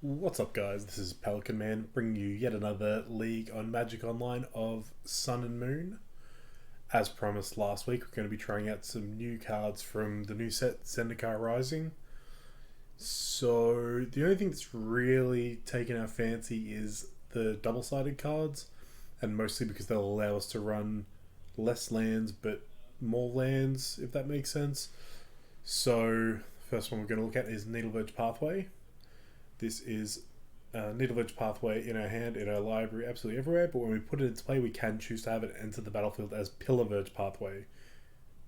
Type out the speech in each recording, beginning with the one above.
What's up, guys? This is PelicanMan bringing you yet another League on Magic Online of Sun and Moon. As promised last week, we're going to be trying out some new cards from the new set Zendikar Rising. So, the only thing that's really taken our fancy is the double sided cards, and mostly because they'll allow us to run less lands but more lands, if that makes sense. So, first one we're going to look at is Needleverge Pathway. This is Needleverge Pathway in our hand, in our library, absolutely everywhere, but when we put it into play, we can choose to have it enter the battlefield as Pillarverge Pathway.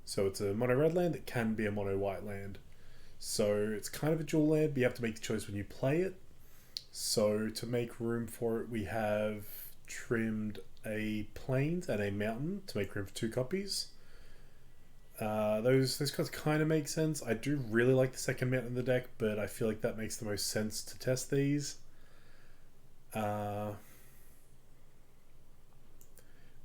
So it's a mono red land that can be a mono white land. So it's kind of a dual land, but you have to make the choice when you play it. So to make room for it, we have trimmed a plains and a mountain to make room for 2 copies. Those cards kind of make sense. I do really like the second mountain in the deck, but I feel like that makes the most sense to test these. The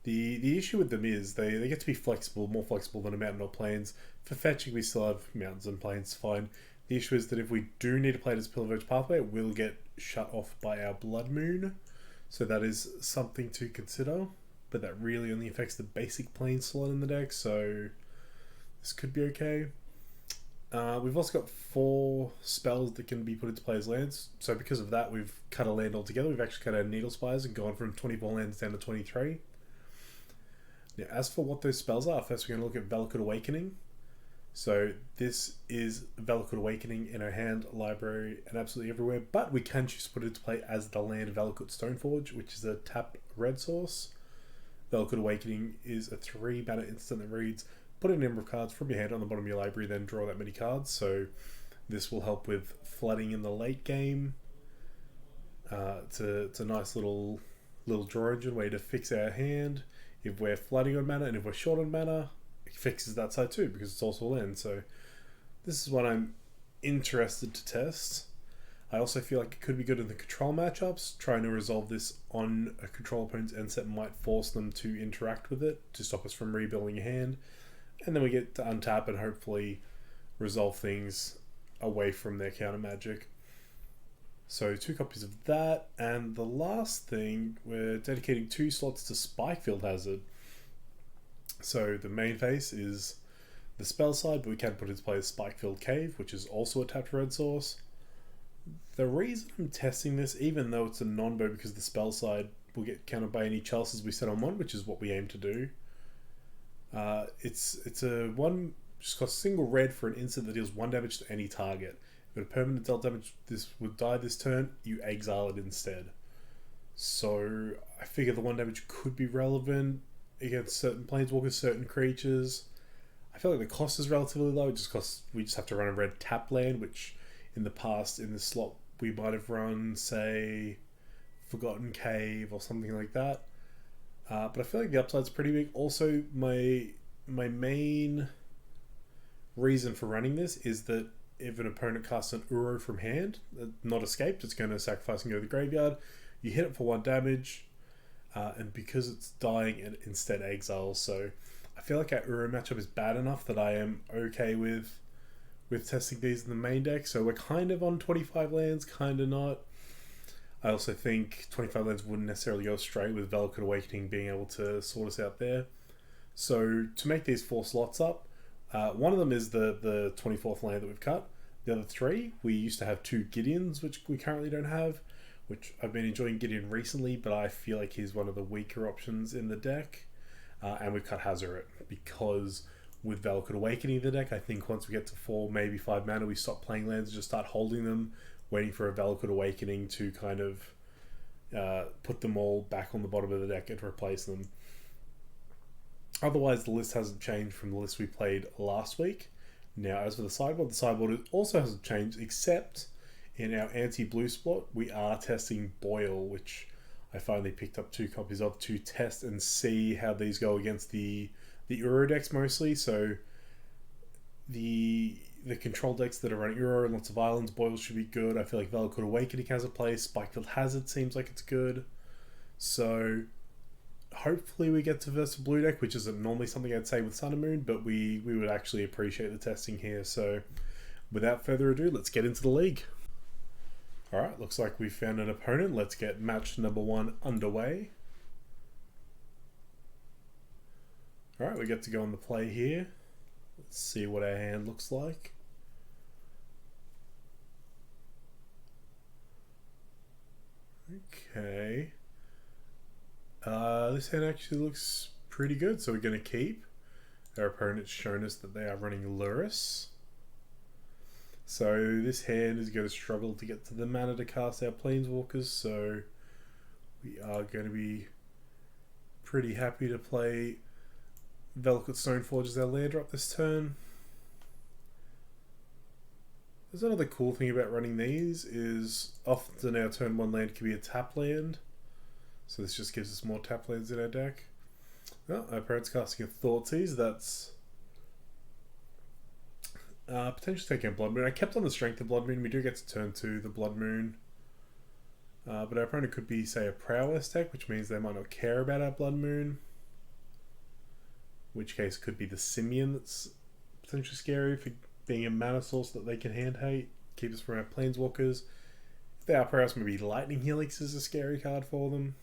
issue with them is they get to be flexible, more flexible than a mountain or plains. For fetching, we still have mountains and plains, fine. The issue is that if we do need to play it as Pillarverge Pathway, it will get shut off by our Blood Moon. So that is something to consider, but that really only affects the basic plane slot in the deck, so this could be okay. We've also got 4 spells that can be put into play as lands, so because of that we've cut a land altogether. We've actually cut our Needle Spires and gone from 24 lands down to 23. Now, as for what those spells are, first we're going to look at Velocate Awakening. So this is Velocate Awakening in our hand, library, and absolutely everywhere, but we can choose to put it into play as the land Velocate Stoneforge, which is a tap red source. Velocate Awakening is a 3-mana instant that reads, put a number of cards from your hand on the bottom of your library, then draw that many cards. So this will help with flooding in the late game. It's a nice little draw engine way to fix our hand if we're flooding on mana, and if we're short on mana, it fixes that side too because it's also land. So this is what I'm interested to test. I also feel like it could be good in the control matchups. Trying to resolve this on a control opponent's end set might force them to interact with it to stop us from rebuilding a hand. And then we get to untap and hopefully resolve things away from their counter magic. So 2 copies of that. And the last thing, we're dedicating 2 slots to Spikefield Hazard. So the main face is the spell side, but we can put into play Spikefield Cave, which is also a tapped red source. The reason I'm testing this, even though it's a non-bow, because the spell side will get countered by any Chelses we set on 1, which is what we aim to do. It's a 1, just costs single red for an instant that deals 1 damage to any target. If a permanent dealt damage this would die this turn, you exile it instead. So I figure the 1 damage could be relevant against certain planeswalkers, certain creatures. I feel like the cost is relatively low. It just costs, we just have to run a red tap land, which in the past in this slot we might have run, say, Forgotten Cave or something like that. But I feel like the upside's pretty big. Also, my main reason for running this is that if an opponent casts an Uro from hand, not escaped, it's going to sacrifice and go to the graveyard. You hit it for 1 damage, and because it's dying, it instead exiles. So I feel like our Uro matchup is bad enough that I am okay with testing these in the main deck. So we're kind of on 25 lands, kind of not. I also think 25 lands wouldn't necessarily go straight with Velocate Awakening being able to sort us out there. So to make these 4 slots up, one of them is the 24th land that we've cut. The other 3, we used to have 2 Gideons, which we currently don't have, which I've been enjoying Gideon recently, but I feel like he's one of the weaker options in the deck. And we've cut Hazoret because with Velocate Awakening in the deck, I think once we get to 4, maybe 5 mana, we stop playing lands and just start holding them, waiting for a Velocate Awakening to kind of put them all back on the bottom of the deck and replace them. Otherwise, the list hasn't changed from the list we played last week. Now, as for the sideboard also hasn't changed, except in our anti-blue spot, we are testing Boil, which I finally picked up 2 copies of to test and see how these go against the Uro decks mostly. So the control decks that are running Uro and lots of islands, Boil should be good. I feel like Velocate Awakening has a place. Spikefield Hazard seems like it's good. So hopefully we get to versus blue deck, which isn't normally something I'd say with Sun and Moon, but we would actually appreciate the testing here. So without further ado, let's get into the league. Alright, looks like we found an opponent. Let's get match number 1 underway. Alright, we get to go on the play here. Let's see what our hand looks like. Okay. This hand actually looks pretty good, so we're going to keep. Our opponent's shown us that they are running Luris. So this hand is going to struggle to get to the mana to cast our Planeswalkers, so we are going to be pretty happy to play Velvet Stoneforge as our land drop this turn. There's another cool thing about running these is often our turn 1 land can be a tap land. So this just gives us more tap lands in our deck. Oh, our opponent's casting a Thoughtseize. That's potentially taking a Blood Moon. I kept on the strength of Blood Moon. We do get to turn 2 the Blood Moon. But our opponent could be, say, a Prowess deck, which means they might not care about our Blood Moon. In which case it could be the Simian that's potentially scary for being a mana source that they can hand hate. Keep us from our Planeswalkers. If they are Prowess, maybe Lightning Helix is a scary card for them.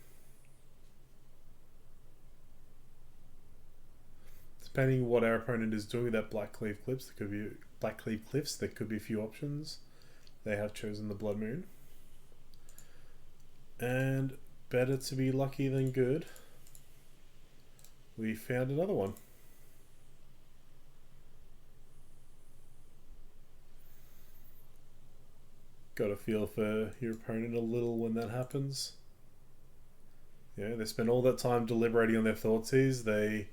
Depending on what our opponent is doing with that Black Cleave Cliffs, there could be a few options. They have chosen the Blood Moon. And better to be lucky than good. We found another one. Got a feel for your opponent a little when that happens. Yeah, they spend all that time deliberating on their Thoughtseize. They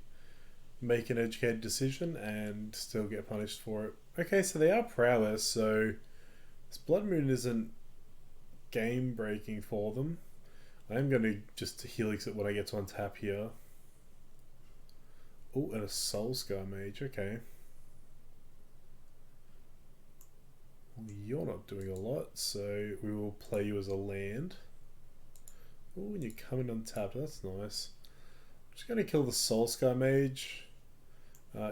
make an educated decision and still get punished for it. Okay, so they are Prowess, so this Blood Moon isn't game breaking for them. I'm going to just Helix it when I get to untap here. Oh, and a Soulscar Mage, okay. Well, you're not doing a lot, so we will play you as a land. Oh, and you're coming untapped, that's nice. I'm just going to kill the Soulscar Mage.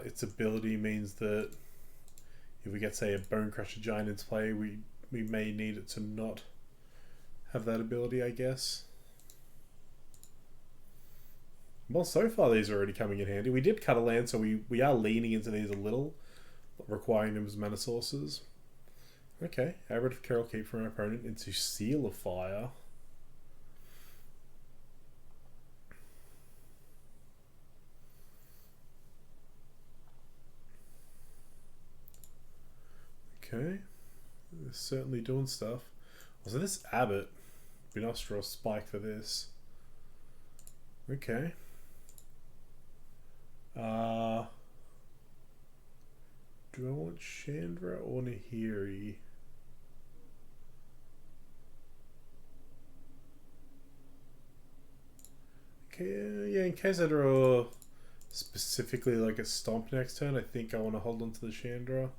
Its ability means that if we get, say, a Bone Crusher Giant into play, we may need it to not have that ability, I guess. Well, so far these are already coming in handy. We did cut a land, so we are leaning into these a little, requiring them as mana sources. Okay, Aberrant of Carol Keep from our opponent into Seal of Fire. Okay, they're certainly doing stuff. Also, this Abbot, be nice to draw a spike for this. Okay. Do I want Chandra or Nahiri? Okay, yeah, in case I draw specifically like a Stomp next turn, I think I want to hold on to the Chandra.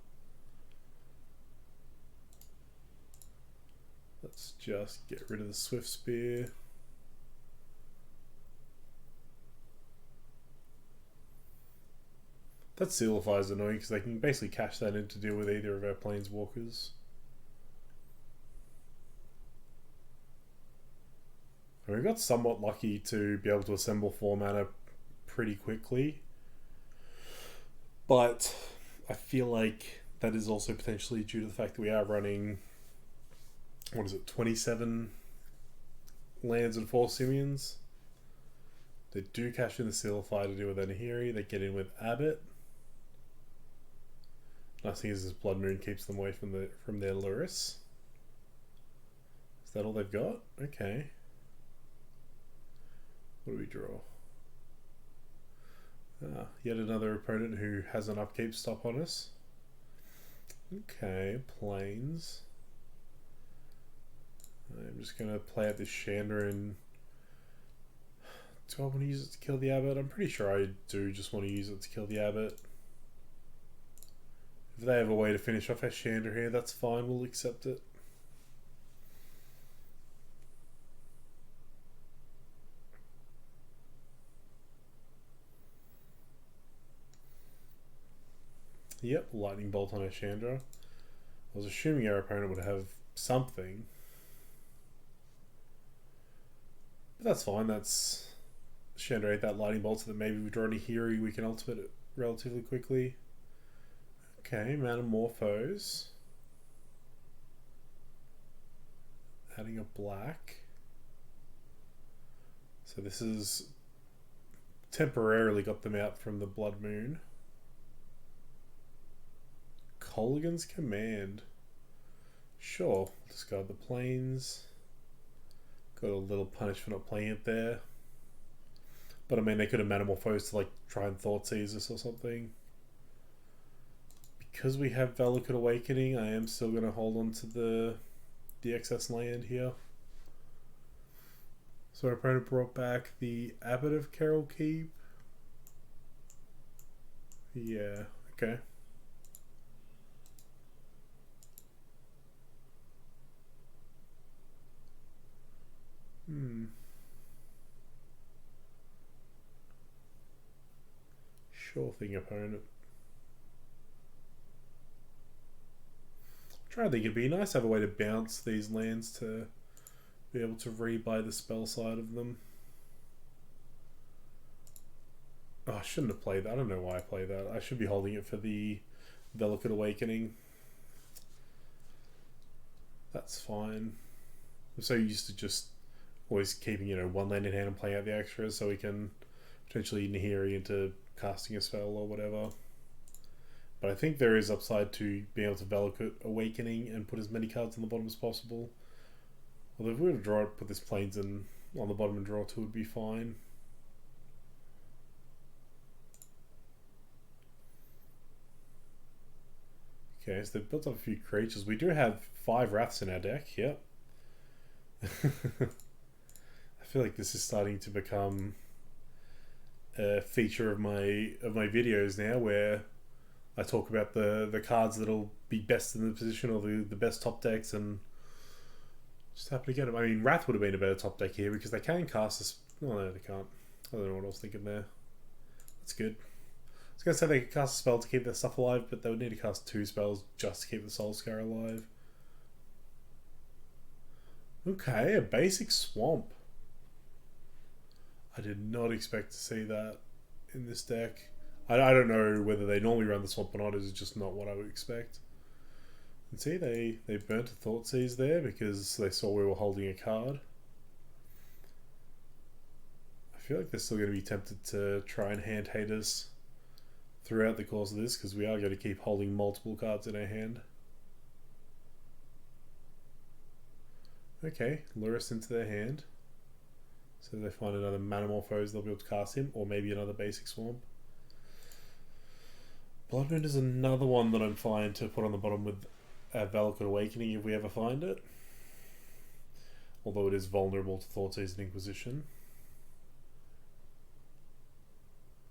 Let's just get rid of the Swift Spear. That Seal of Fire is annoying because they can basically cash that in to deal with either of our Planeswalkers. And we got somewhat lucky to be able to assemble 4 mana pretty quickly. But I feel like that is also potentially due to the fact that we are running, 27 lands and 4 Simians. They do cash in the Seal of Fire to deal with Nahiri. They get in with Abbot. Nice thing is this Blood Moon keeps them away from their Luris. Is that all they've got? Okay. What do we draw? Yet another opponent who has an upkeep stop on us. Okay, Plains. I'm just going to play out this Chandra and... Do I want to use it to kill the Abbot? I'm pretty sure I do just want to use it to kill the Abbot. If they have a way to finish off our Chandra here, that's fine, we'll accept it. Yep, Lightning Bolt on our Chandra. I was assuming our opponent would have something. But that's fine. That's generate that lightning bolt so that maybe we draw any hero we can ultimate it relatively quickly. Okay, Metamorphose. Adding a black. So this is temporarily got them out from the Blood Moon. Colligan's Command. Sure, discard the planes. Got a little punish for not playing it there. But I mean, they could have Metamorphosed to like try and Thoughtseize us or something. Because we have Valakut Awakening, I am still going to hold on to the excess land here. So our opponent brought back the Abbot of Carol Keep. Yeah, okay. Sure thing, opponent. I'm trying to think, it'd be nice to have a way to bounce these lands to be able to rebuy the spell side of them. Oh, I shouldn't have played that. I don't know why I played that. I should be holding it for the Delicate Awakening. That's fine. I'm so used to just always keeping, you know, one land in hand and playing out the extras so we can potentially Nahiri into casting a spell or whatever. But I think there is upside to being able to Valakut Awakening and put as many cards on the bottom as possible. Although if we were to draw it, put this planes in on the bottom and draw two would be fine. Okay, so they've built up a few creatures. We do have 5 Wraths in our deck, yep. I feel like this is starting to become a feature of my videos now, where I talk about the cards that'll be best in the position or the best top decks, and just happen to get them. I mean, Wrath would have been a better top deck here because they can cast this. Oh no, they can't. I don't know what I was thinking there. That's good. I was going to say they could cast a spell to keep their stuff alive, but they would need to cast 2 spells just to keep the Soul Scar alive. Okay, a basic Swamp. I did not expect to see that in this deck. I don't know whether they normally run the Swamp or not. It's just not what I would expect. And see, they burnt a Thoughtseize there because they saw we were holding a card. I feel like they're still going to be tempted to try and hand hate us throughout the course of this, because we are going to keep holding multiple cards in our hand. Okay, lure us into their hand. So if they find another Metamorphose, they'll be able to cast him, or maybe another basic Swamp. Blood Moon is another one that I'm fine to put on the bottom with Valakut Awakening if we ever find it. Although it is vulnerable to Thoughtseize and Inquisition.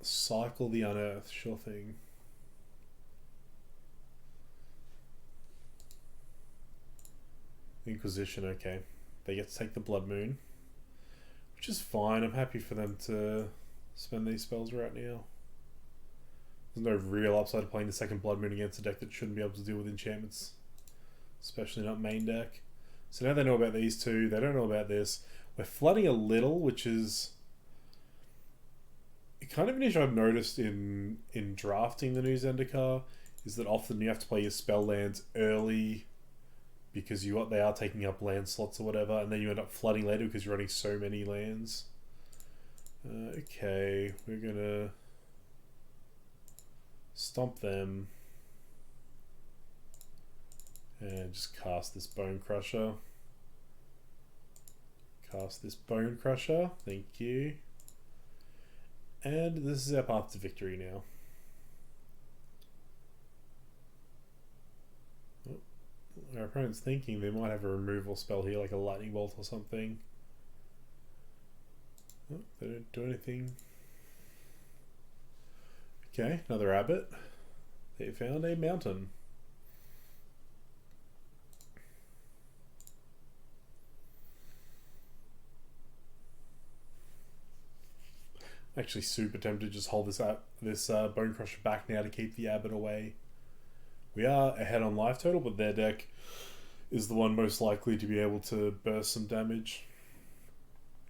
Cycle the Unearth, sure thing. Inquisition, okay. They get to take the Blood Moon, which is fine. I'm happy for them to spend these spells right now. There's no real upside to playing the second Blood Moon against a deck that shouldn't be able to deal with enchantments, especially not main deck. So now they know about these two. They don't know about this. We're flooding a little, which is kind of an issue I've noticed in drafting the new Zendikar, is that often you have to play your spell lands early because they are taking up land slots or whatever, and then you end up flooding later because you're running so many lands. Okay, we're gonna stomp them and just cast this Bone Crusher. Cast this Bone Crusher, thank you. And this is our path to victory now. Our opponent's thinking they might have a removal spell here, like a lightning bolt or something. Oh, they don't do anything. Okay, another abbot. They found a mountain. Actually super tempted to just hold this Bone Crusher back now to keep the abbot away. We are ahead on life total, but their deck is the one most likely to be able to burst some damage.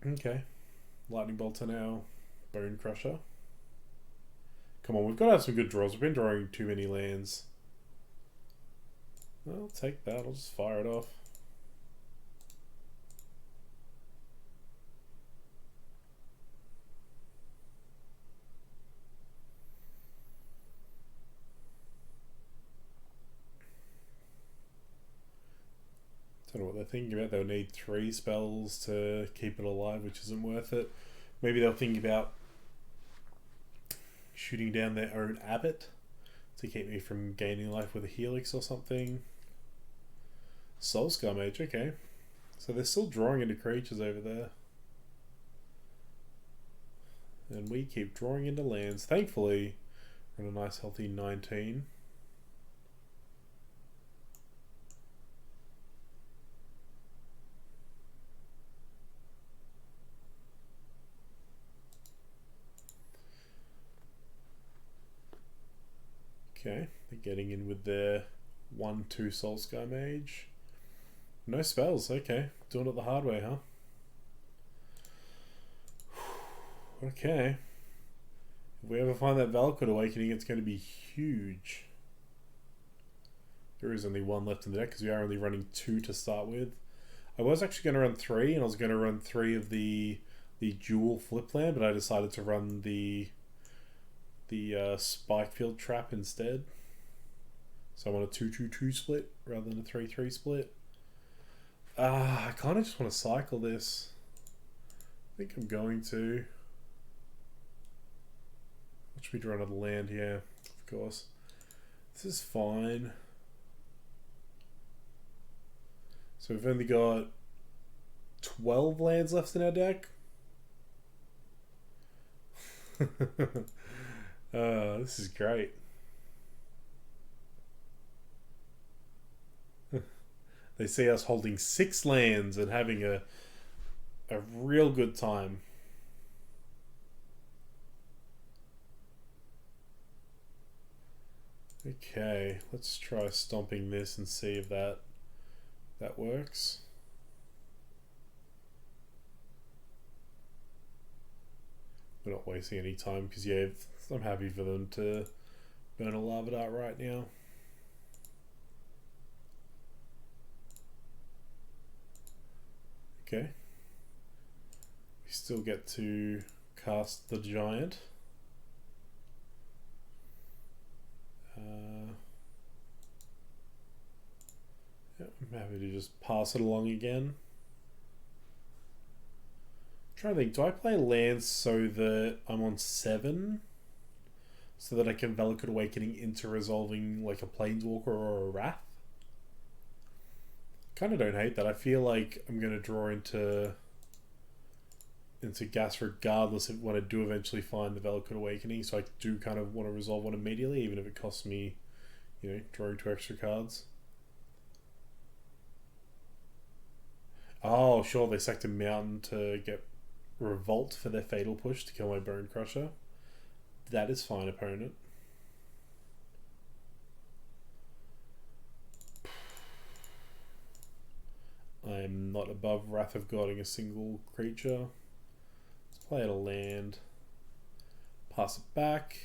Okay. Lightning Bolt now. Bone Crusher. Come on, we've got to have some good draws. We've been drawing too many lands. I'll take that. I'll just fire it off. Don't know what they're thinking about. They'll need 3 spells to keep it alive, which isn't worth it. Maybe they'll think about shooting down their own abbot to keep me from gaining life with a helix or something. Soulscar Mage, okay. So they're still drawing into creatures over there. And we keep drawing into lands. Thankfully, we're on a nice healthy 19. Okay, they're getting in with their 1/2 Soulscar Mage. No spells, okay. Doing it the hard way, huh? Okay. If we ever find that Valakut Awakening, it's going to be huge. There is only 1 left in the deck because we are only running 2 to start with. I was actually going to run 3, and I was going to run 3 of the dual flip land, but I decided to run the Spikefield Trap instead. So I want a 2-2-2 split rather than a 3-3 split. I kind of just want to cycle this. I think I'm going to. Watch me draw another land here, of course. This is fine. So we've only got 12 lands left in our deck. This is great. They see us holding 6 lands and having a real good time. Okay, let's try stomping this and see if that works. We're not wasting any time because yeah, I'm happy for them to burn a lava dart right now. Okay. We still get to cast the giant. Yeah, I'm happy to just pass it along again. I'm trying to think, do I play lands so that I'm on 7? So that I can Valakut Awakening into resolving like a Planeswalker or a Wrath? Kind of don't hate that. I feel like I'm going to draw into gas regardless of when I do eventually find the Valakut Awakening, so I do kind of want to resolve one immediately, even if it costs me, you know, drawing 2 extra cards. Oh, sure, they sacked a mountain to get Revolt for their Fatal Push to kill my Bone Crusher. That is fine, opponent. I'm not above Wrath of Godding a single creature. Let's play out a land. Pass it back.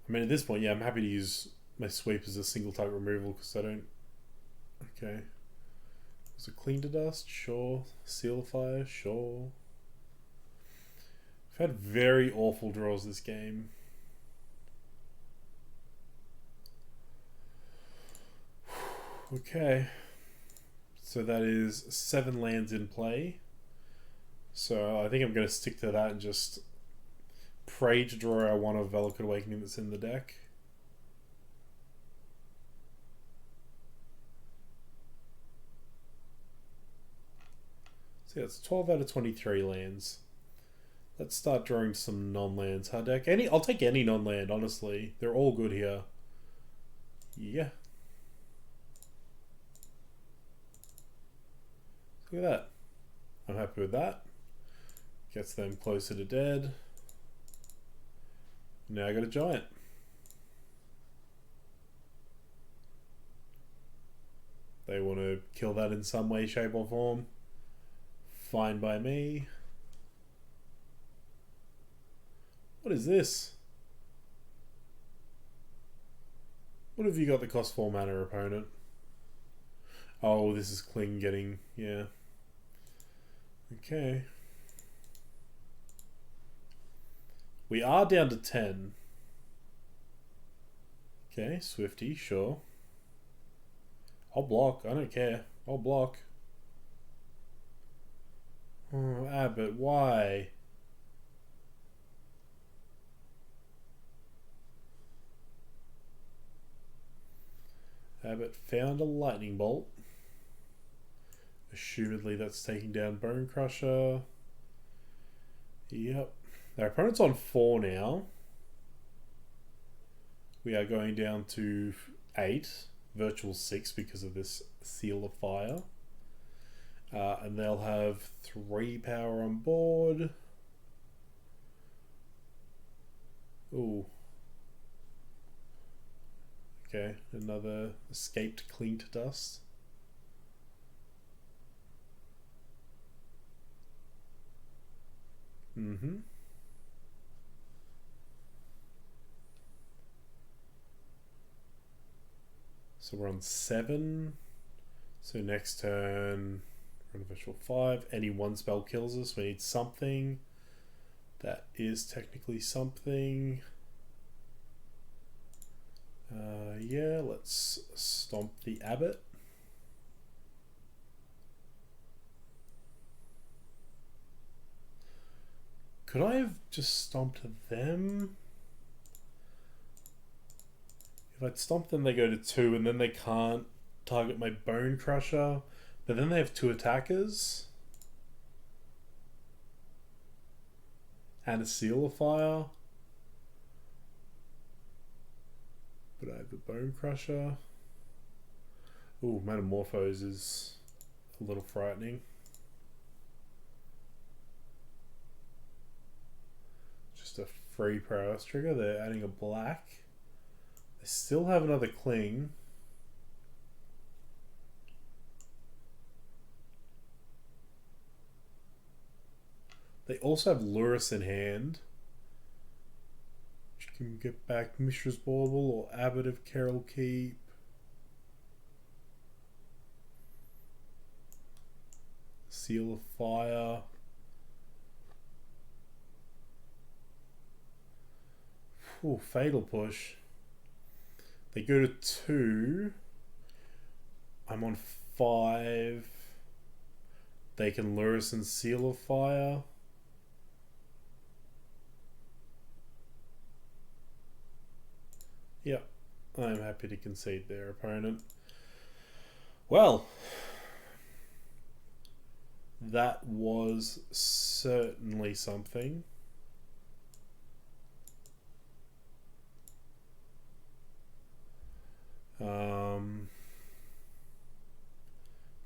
I mean, at this point, yeah, I'm happy to use my sweep as a single target removal because I don't... Okay. Was it Clean to Dust? Sure. Seal Fire? Sure. I've had very awful draws this game. Okay. So that is 7 lands in play. So I think I'm going to stick to that and just pray to draw our 1 of Valakut Awakening that's in the deck. So yeah, it's 12 out of 23 lands. Let's start drawing some non-lands. Hard deck. I'll take any non-land, honestly. They're all good here. Yeah. Look at that. I'm happy with that. Gets them closer to dead. Now I got a giant. They want to kill that in some way, shape, or form. Fine by me. What is this? What have you got that costs 4 mana, opponent? Oh, this is Kling getting... yeah. Okay. We are down to 10. Okay, Swifty, sure. I'll block, I don't care. I'll block. Oh, Abbott, why? Abbott found a lightning bolt. Assumedly that's taking down Bone Crusher. Yep. Our opponent's on 4 now. We are going down to 8. Virtual 6 because of this Seal of Fire. And they'll have 3 power on board. Ooh. Okay, another escaped Cling to Dust. Mm-hmm. So we're on 7. So next turn, we're on a virtual 5. Any one spell kills us. We need something. That is technically something. Yeah, let's stomp the Abbot. Could I have just stomped them? If I'd stomp them, they go to 2, and then they can't target my Bone Crusher. But then they have 2 attackers. And a Seal of Fire. But I have the Bone Crusher. Ooh, Metamorphose is a little frightening. Just a free prowess trigger. They're adding a black. They still have another Cling. They also have Lurrus in hand. Which can get back Mishra's Bauble or Abbot of Carol Keep. Seal of Fire. Ooh, Fatal Push. They go to 2. I'm on 5. They can lure us in Seal of Fire. Yep, I'm happy to concede their opponent. Well, that was certainly something.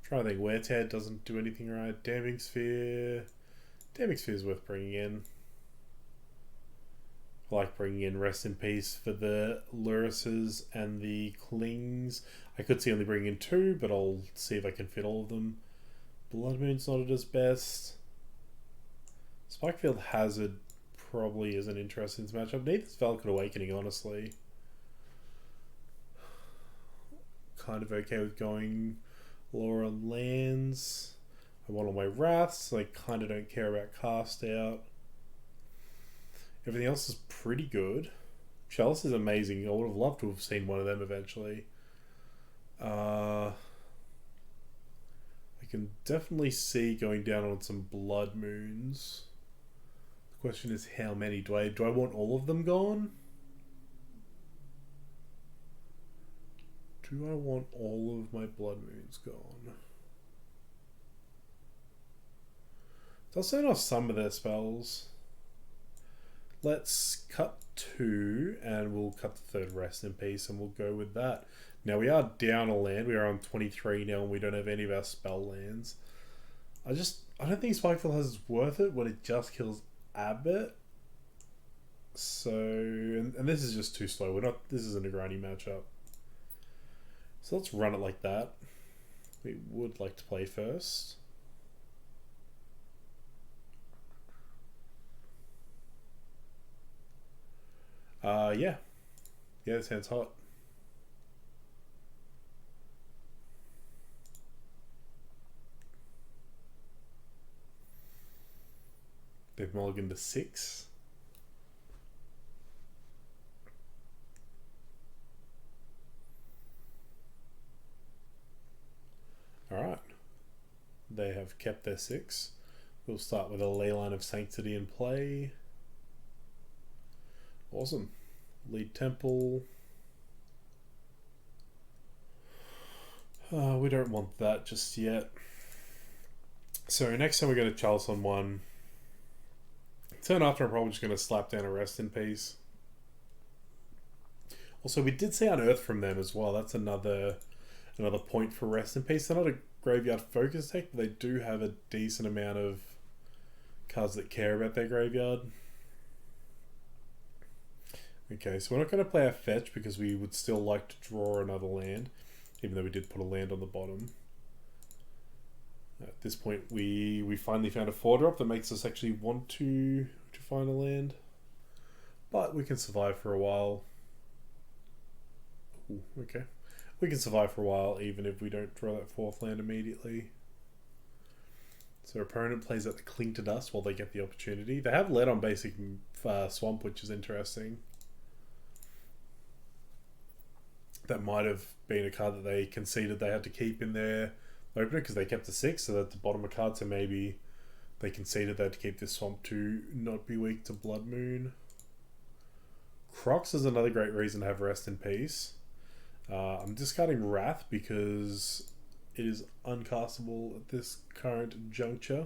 Trying to think, Wear Tear doesn't do anything right. Damping Sphere. Damping Sphere is worth bringing in. I like bringing in Rest in Peace for the Lurruses and the Clings. I could see only bringing in 2, but I'll see if I can fit all of them. Blood Moon's not at its best. Spikefield Hazard probably isn't interested in this matchup. Neither's Valakut Awakening, honestly. Kind of okay with going lower on lands. I want all my Wraths, so I kind of don't care about Cast Out. Everything else is pretty good. Chalice is amazing. I would have loved to have seen one of them eventually. I can definitely see going down on some Blood Moons. The question is how many? Do I want all of them gone? Do I want all of my Blood Moons gone? They'll send off some of their spells. Let's cut 2 and we'll cut the 3rd Rest in Peace and we'll go with that. Now we are down a land. We are on 23 now and we don't have any of our spell lands. I don't think Spikefield has worth it when it just kills Abbott. So, and this is just too slow. This isn't a grindy matchup. So let's run it like that. we would like to play first. Yeah. Yeah, this hand's hot. They've mulliganed to 6. Alright. They have kept their 6. We'll start with a Leyline of Sanctity in play. Awesome. Lead Temple. We don't want that just yet. So next time we go to Chalice on 1. Turn after, I'm probably just going to slap down a Rest in Peace. Also, we did see Unearth from them as well. That's another point for Rest in Peace. They're not a graveyard focus deck, but they do have a decent amount of cards that care about their graveyard. Okay, so we're not going to play our fetch because we would still like to draw another land, even though we did put a land on the bottom. At this point, we finally found a 4-drop that makes us actually want to find a land. But we can survive for a while. Ooh, okay. We can survive for a while even if we don't draw that 4th land immediately. So opponent plays at the Cling to Dust while they get the opportunity. They have led on basic Swamp, which is interesting. That might have been a card that they conceded they had to keep in their opener because they kept the 6, so that's the bottom of card, so maybe they conceded they had to keep this Swamp to not be weak to Blood Moon. Crocs is another great reason to have Rest in Peace. I'm discarding Wrath because it is uncastable at this current juncture.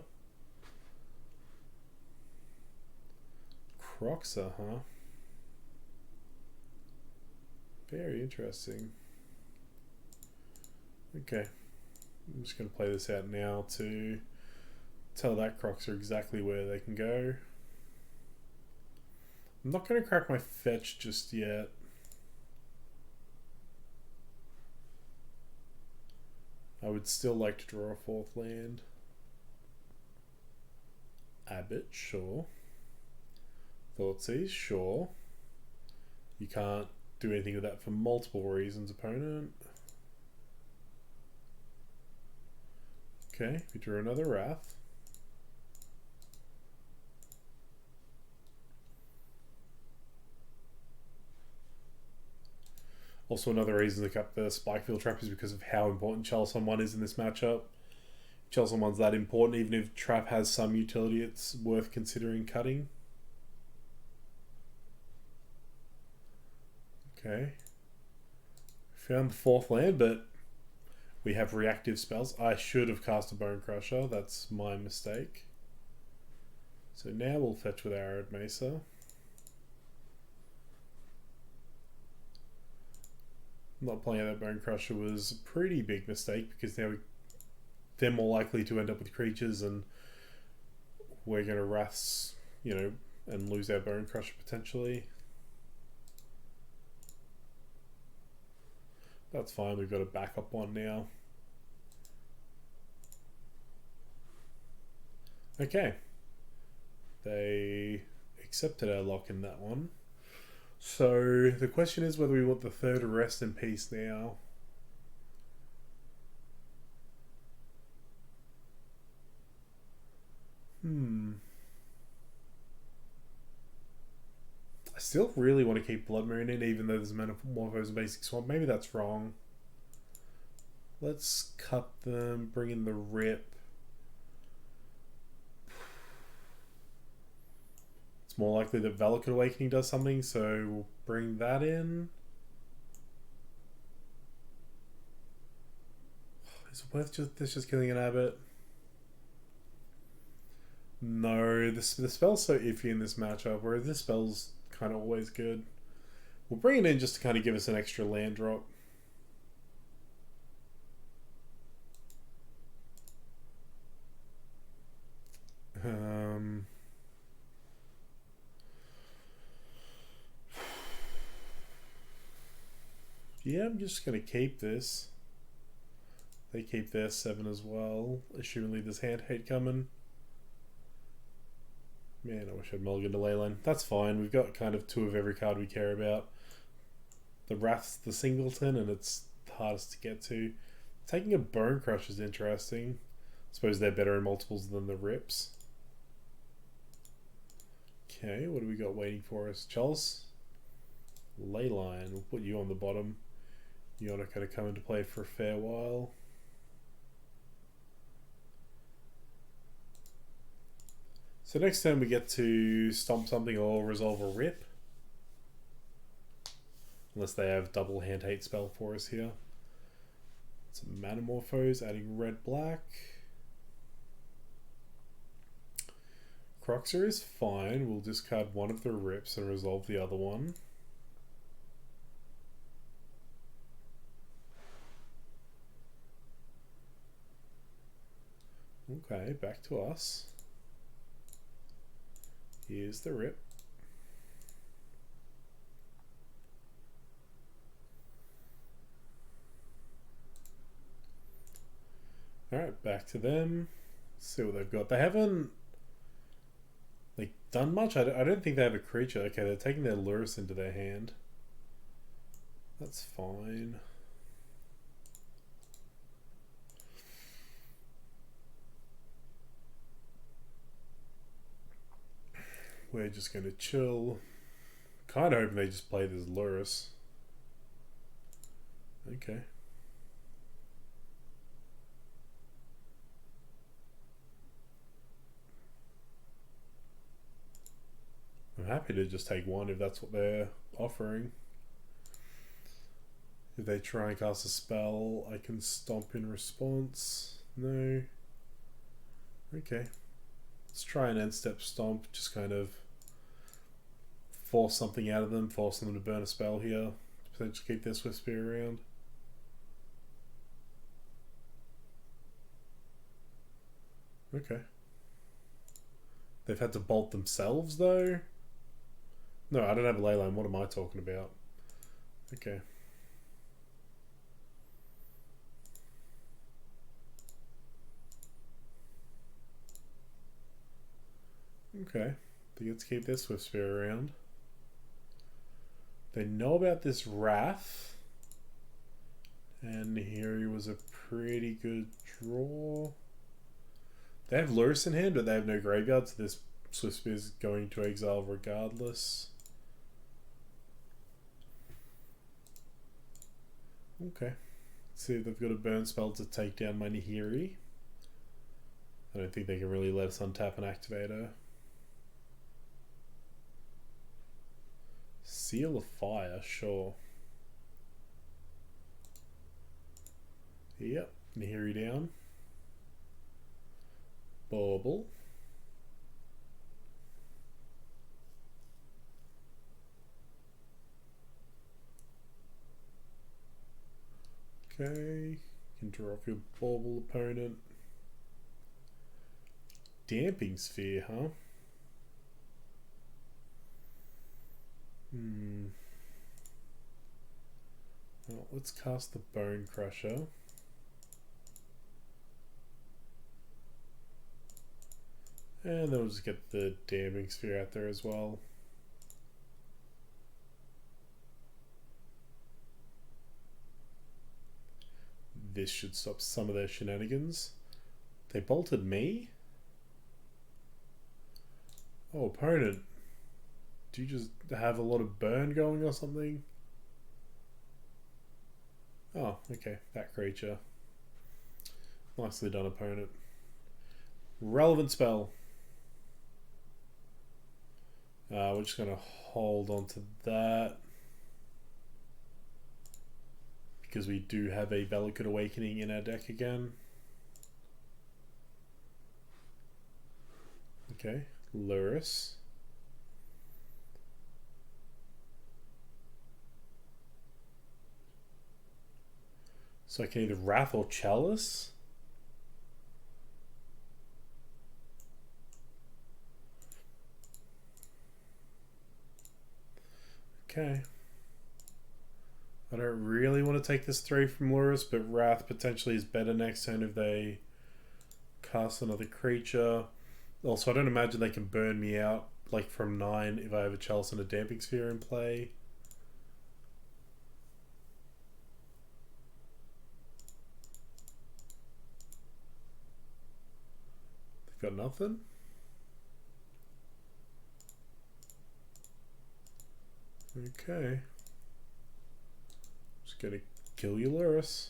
Croxa, huh? Very interesting. Okay. I'm just going to play this out now to tell that Croxer exactly where they can go. I'm not going to crack my fetch just yet. I would still like to draw a 4th land. Abbot, sure. Thoughtseize, sure. You can't do anything with that for multiple reasons, opponent. Okay, we drew another Wrath. Also, another reason to cut the Spikefield Trap is because of how important Chalice on 1 is in this matchup. Chalice on 1's that important, even if Trap has some utility, it's worth considering cutting. Okay. Found the 4th land, but we have reactive spells. I should have cast a Bone Crusher. That's my mistake. So now we'll fetch with Arid Mesa. Not playing that Bone Crusher was a pretty big mistake because now they're more likely to end up with creatures and we're going to Wraths, you know, and lose our Bone Crusher potentially. That's fine, we've got a backup one now. Okay. They accepted our lock in that one. So the question is whether we want the 3rd Rest in Peace now. I still really want to keep Blood Moon in, even though there's Metamorphose and Basic Swamp. Maybe that's wrong. Let's cut them, bring in the Rip. It's more likely that Valakut Awakening does something, so we'll bring that in. Is it worth just killing an Abbot? No, the spell's so iffy in this matchup, whereas this spell's kind of always good. We'll bring it in just to kind of give us an extra land drop. Yeah, I'm just going to keep this. They keep their 7 as well. Assumingly there's hand hate coming. Man, I wish I'd mulliganed to Leyline. That's fine. We've got kind of 2 of every card we care about. The Wrath's the singleton, and it's the hardest to get to. Taking a Bone Crush is interesting. I suppose they're better in multiples than the Rips. Okay, what do we got waiting for us? Charles? Leyline. We'll put you on the bottom. You're not going to come into play for a fair while. So next turn we get to stomp something or resolve a rip. Unless they have double hand hate spell for us here. Some Manamorphose, adding red-black. Croxer is fine. We'll discard one of the rips and resolve the other one. Okay, back to us. Here's the rip. Alright, back to them. Let's see what they've got. They haven't done much. I don't think they have a creature. Okay, they're taking their Lurrus into their hand. That's fine. We're just going to chill. Kind of hoping they just play this Lurrus. Okay. I'm happy to just take one if that's what they're offering. If they try and cast a spell, I can stomp in response. No. Okay. Let's try an end step stomp, just kind of force something out of them, force them to burn a spell here, potentially keep their Swift Spear around. Okay. They've had to bolt themselves though? No, I don't have a Leyline, what am I talking about? Okay. Okay, they get to keep their Swift Spear around. They know about this Wrath. And here he was a pretty good draw. They have Lurrus in hand, but they have no graveyard, so this Swift Spear is going to exile regardless. Okay. Let's see if they've got a burn spell to take down my Nihiri. I don't think they can really let us untap an activator. Seal of Fire, sure. Yep, Nihiri down. Bauble. Okay, you can draw off your Bauble opponent. Damping Sphere, huh? Well, let's cast the Bone Crusher. And then we'll just get the Damping Sphere out there as well. This should stop some of their shenanigans. They bolted me? Oh, opponent. Do you just have a lot of burn going or something? Oh, okay. That creature. Nicely done, opponent. Relevant spell. We're just going to hold on to that. Because we do have a Valakut Awakening in our deck again. Okay. Lurrus. So I can either Wrath or Chalice. Okay. I don't really want to take this 3 from Lurus, but Wrath potentially is better next turn if they cast another creature. Also, I don't imagine they can burn me out like from 9 if I have a Chalice and a Damping Sphere in play. They've got nothing. Okay. Just gonna kill you, Lurus.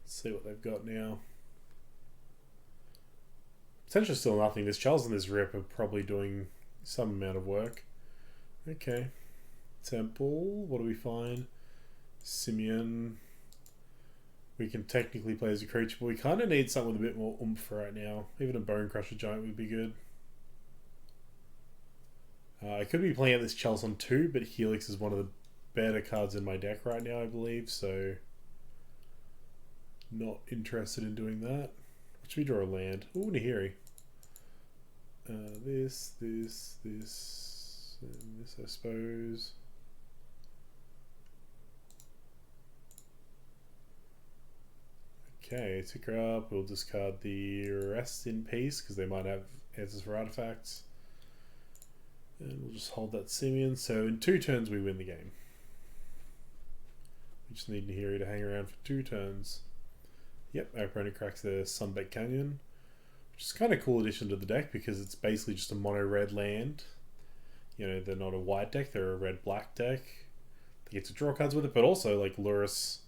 See what they've got now. Potentially still nothing. This Charles and this Rip are probably doing some amount of work. Okay. Temple. What do we find? Simeon. We can technically play as a creature, but we kind of need something with a bit more oomph right now. Even a Bone Crusher Giant would be good. I could be playing out this Chalice on 2, but Helix is one of the better cards in my deck right now, I believe, so not interested in doing that. Should we draw a land? Ooh, Nahiri. This, and this, I suppose. Okay, tick her up. We'll discard the Rest in Peace because they might have answers for artifacts. And we'll just hold that Simeon. So in 2 turns we win the game. We just need Nahiri to hang around for 2 turns. Yep, our opponent cracks the Sunbeck Canyon, which is kind of a cool addition to the deck because it's basically just a mono-red land. You know, they're not a white deck, they're a red-black deck. They get to draw cards with it, but also like Lurus.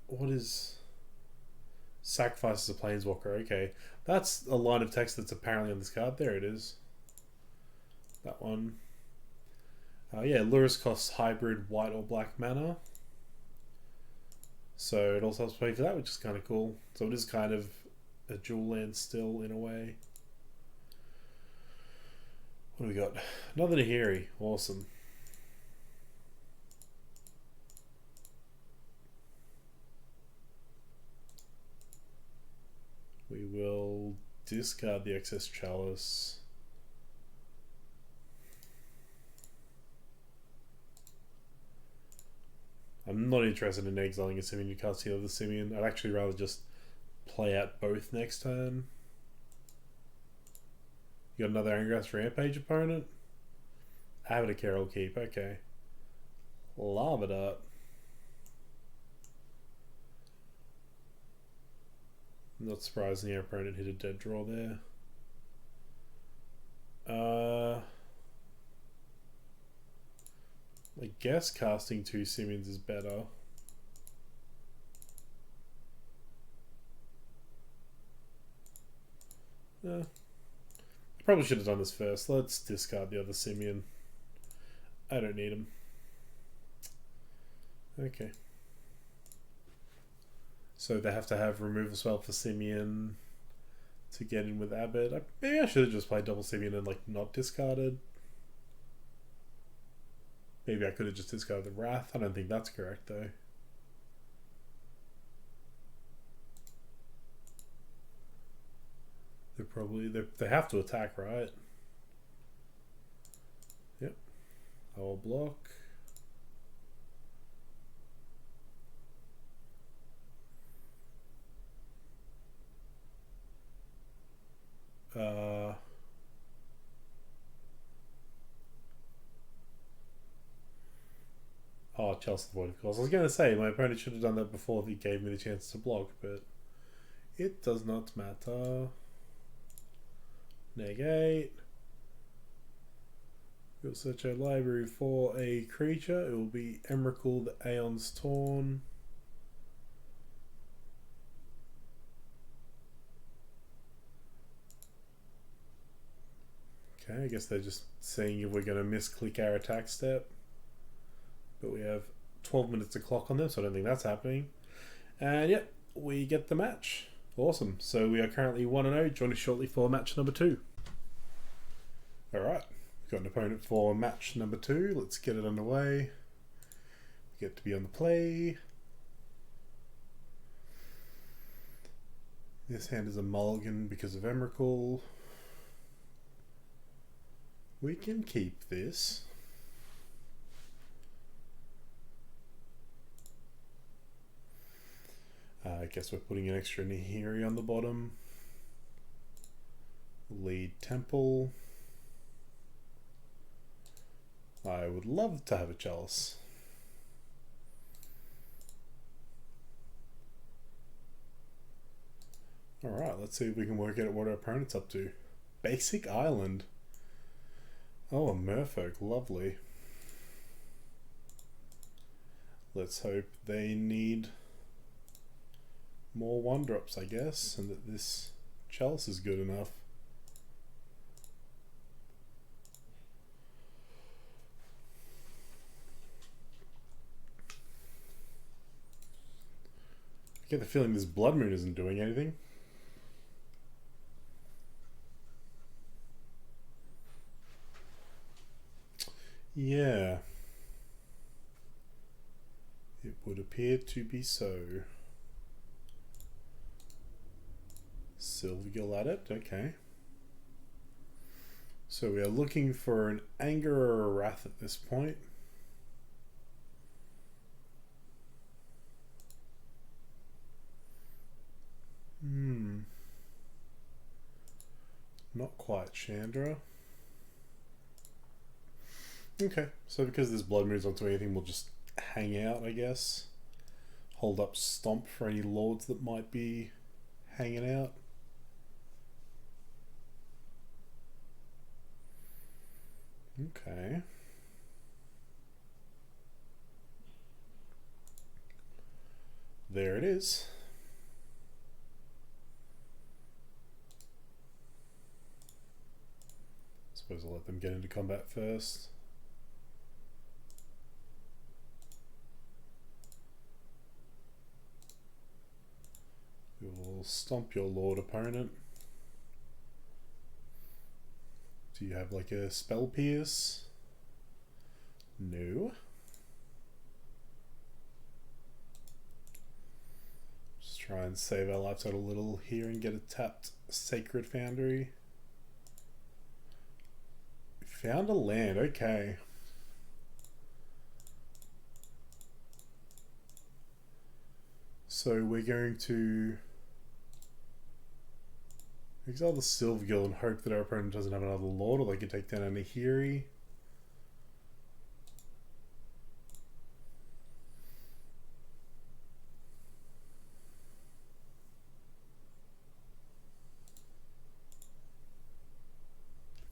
What is sacrifices a planeswalker? Okay, that's a line of text that's apparently on this card. There it is. That one. Yeah, Lurus costs hybrid white or black mana. So it also has to pay for that, which is kind of cool. So it is kind of a dual land still in a way. What do we got? Another Nahiri. Awesome. We will discard the excess Chalice. I'm not interested in exiling a Simeon. You can't see the other Simeon. I'd actually rather just play out both next turn. You got another Angrass Rampage opponent? Avid Carol Keep, okay. Lava Dart. Not surprising our opponent hit a dead draw there. I guess casting 2 Simeons is better. I probably should have done this first. Let's discard the other Simeon. I don't need him. Okay. So they have to have removal spell for Simeon to get in with Abbott. Maybe I should have just played double Simeon and like not discarded. Maybe I could have just discarded the Wrath. I don't think that's correct though. They're probably they have to attack, right? Yep. I will block. Oh, Chelsea Void, of course. I was going to say, my opponent should have done that before he gave me the chance to block, but it does not matter. Negate. We'll search our library for a creature. It will be Emrakul, the Aeon's Torn. Okay, I guess they're just seeing if we're going to misclick our attack step. But we have 12 minutes to clock on them, so I don't think that's happening. And yep, we get the match. Awesome. So we are currently 1-0. Join us shortly for match number 2. Alright, we've got an opponent for match number 2. Let's get it underway. We get to be on the play. This hand is a mulligan because of Emrakul. We can keep this. I guess we're putting an extra Nahiri on the bottom. Lead Temple. I would love to have a chalice. Alright, let's see if we can work out what our opponent's up to. Basic Island. Oh, a merfolk. Lovely. Let's hope they need more 1-drops, I guess, and that this chalice is good enough. I get the feeling this Blood Moon isn't doing anything. Yeah. It would appear to be so. Silvergill at it, okay. So we are looking for an Anger or a Wrath at this point. Not quite Chandra. Okay, so because this Blood moves onto anything, we'll just hang out, I guess. Hold up Stomp for any lords that might be hanging out. Okay. There it is. Suppose I'll let them get into combat first. We will stomp your lord opponent. Do you have like a spell pierce? No. Just try and save our lives out a little here and get a tapped Sacred Foundry. Found a land, okay. So we're going to exile the Silvergill and hope that our opponent doesn't have another lord, or they can take down a Nahiri.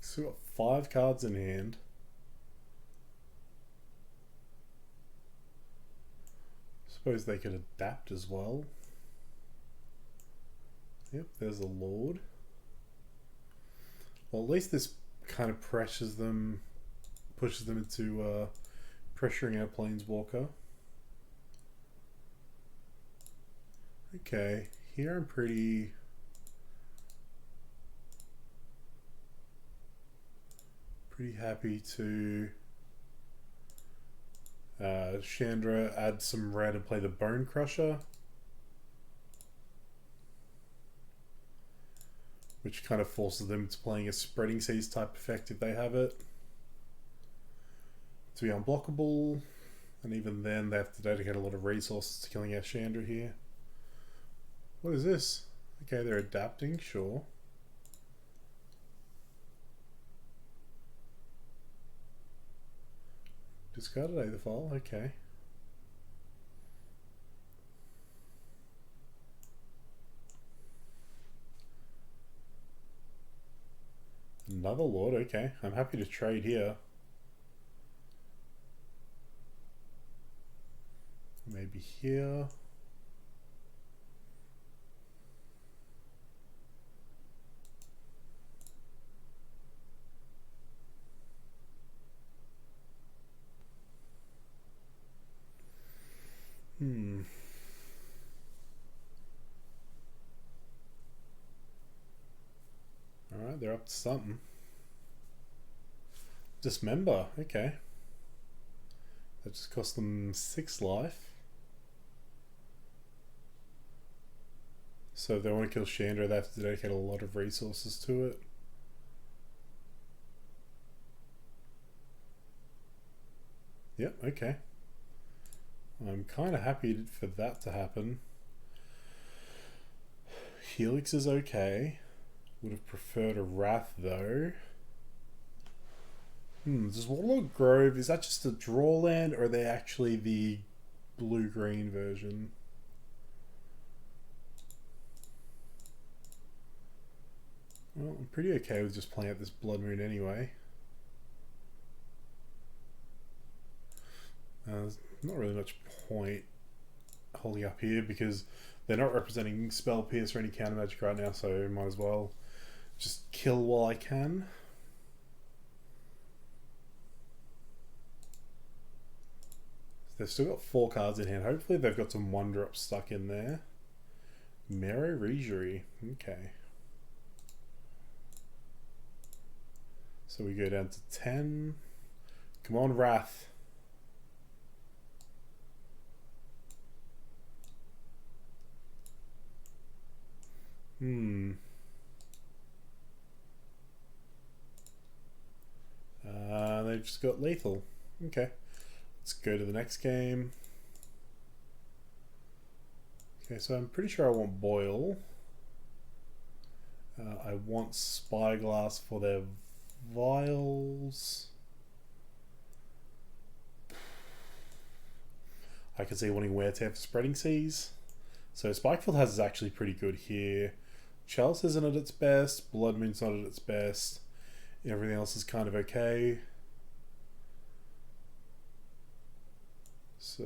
So we've got 5 cards in hand. Suppose they could adapt as well. Yep, there's a lord. Well, at least this kind of pushes them into pressuring our Planeswalker. Okay, here I'm pretty happy to Chandra add some red and play the Bone Crusher, which kind of forces them to playing a Spreading Seas type effect if they have it, to be unblockable, and even then they have to dedicate a lot of resources to killing our Chandra here. What is this? Okay, they're adapting, sure. Discarded Aetherfall, okay. Another lord, okay. I'm happy to trade here. Maybe here. Alright, they're up to something. Dismember, okay. That just cost them 6 life. So if they want to kill Chandra, they have to dedicate a lot of resources to it. Yep, okay. I'm kind of happy for that to happen. Helix is okay. Would have preferred a Wrath though. Does Waterlord Grove, is that just a draw land or are they actually the blue-green version? Well, I'm pretty okay with just playing out this Blood Moon anyway. There's not really much point holding up here because they're not representing Spell Pierce or any counter magic right now, so might as well just kill while I can. They've still got 4 cards in hand. Hopefully they've got some 1-drops stuck in there. Mero Regery. Okay. So we go down to 10. Come on, Wrath. They've just got lethal. Okay. Let's go to the next game. Okay, so I'm pretty sure I want Boil. I want Spyglass for their vials. I can see wanting Wear Tear for Spreading Seas. So Spikefield has is actually pretty good here. Chalice isn't at its best. Blood Moon's not at its best. Everything else is kind of okay. So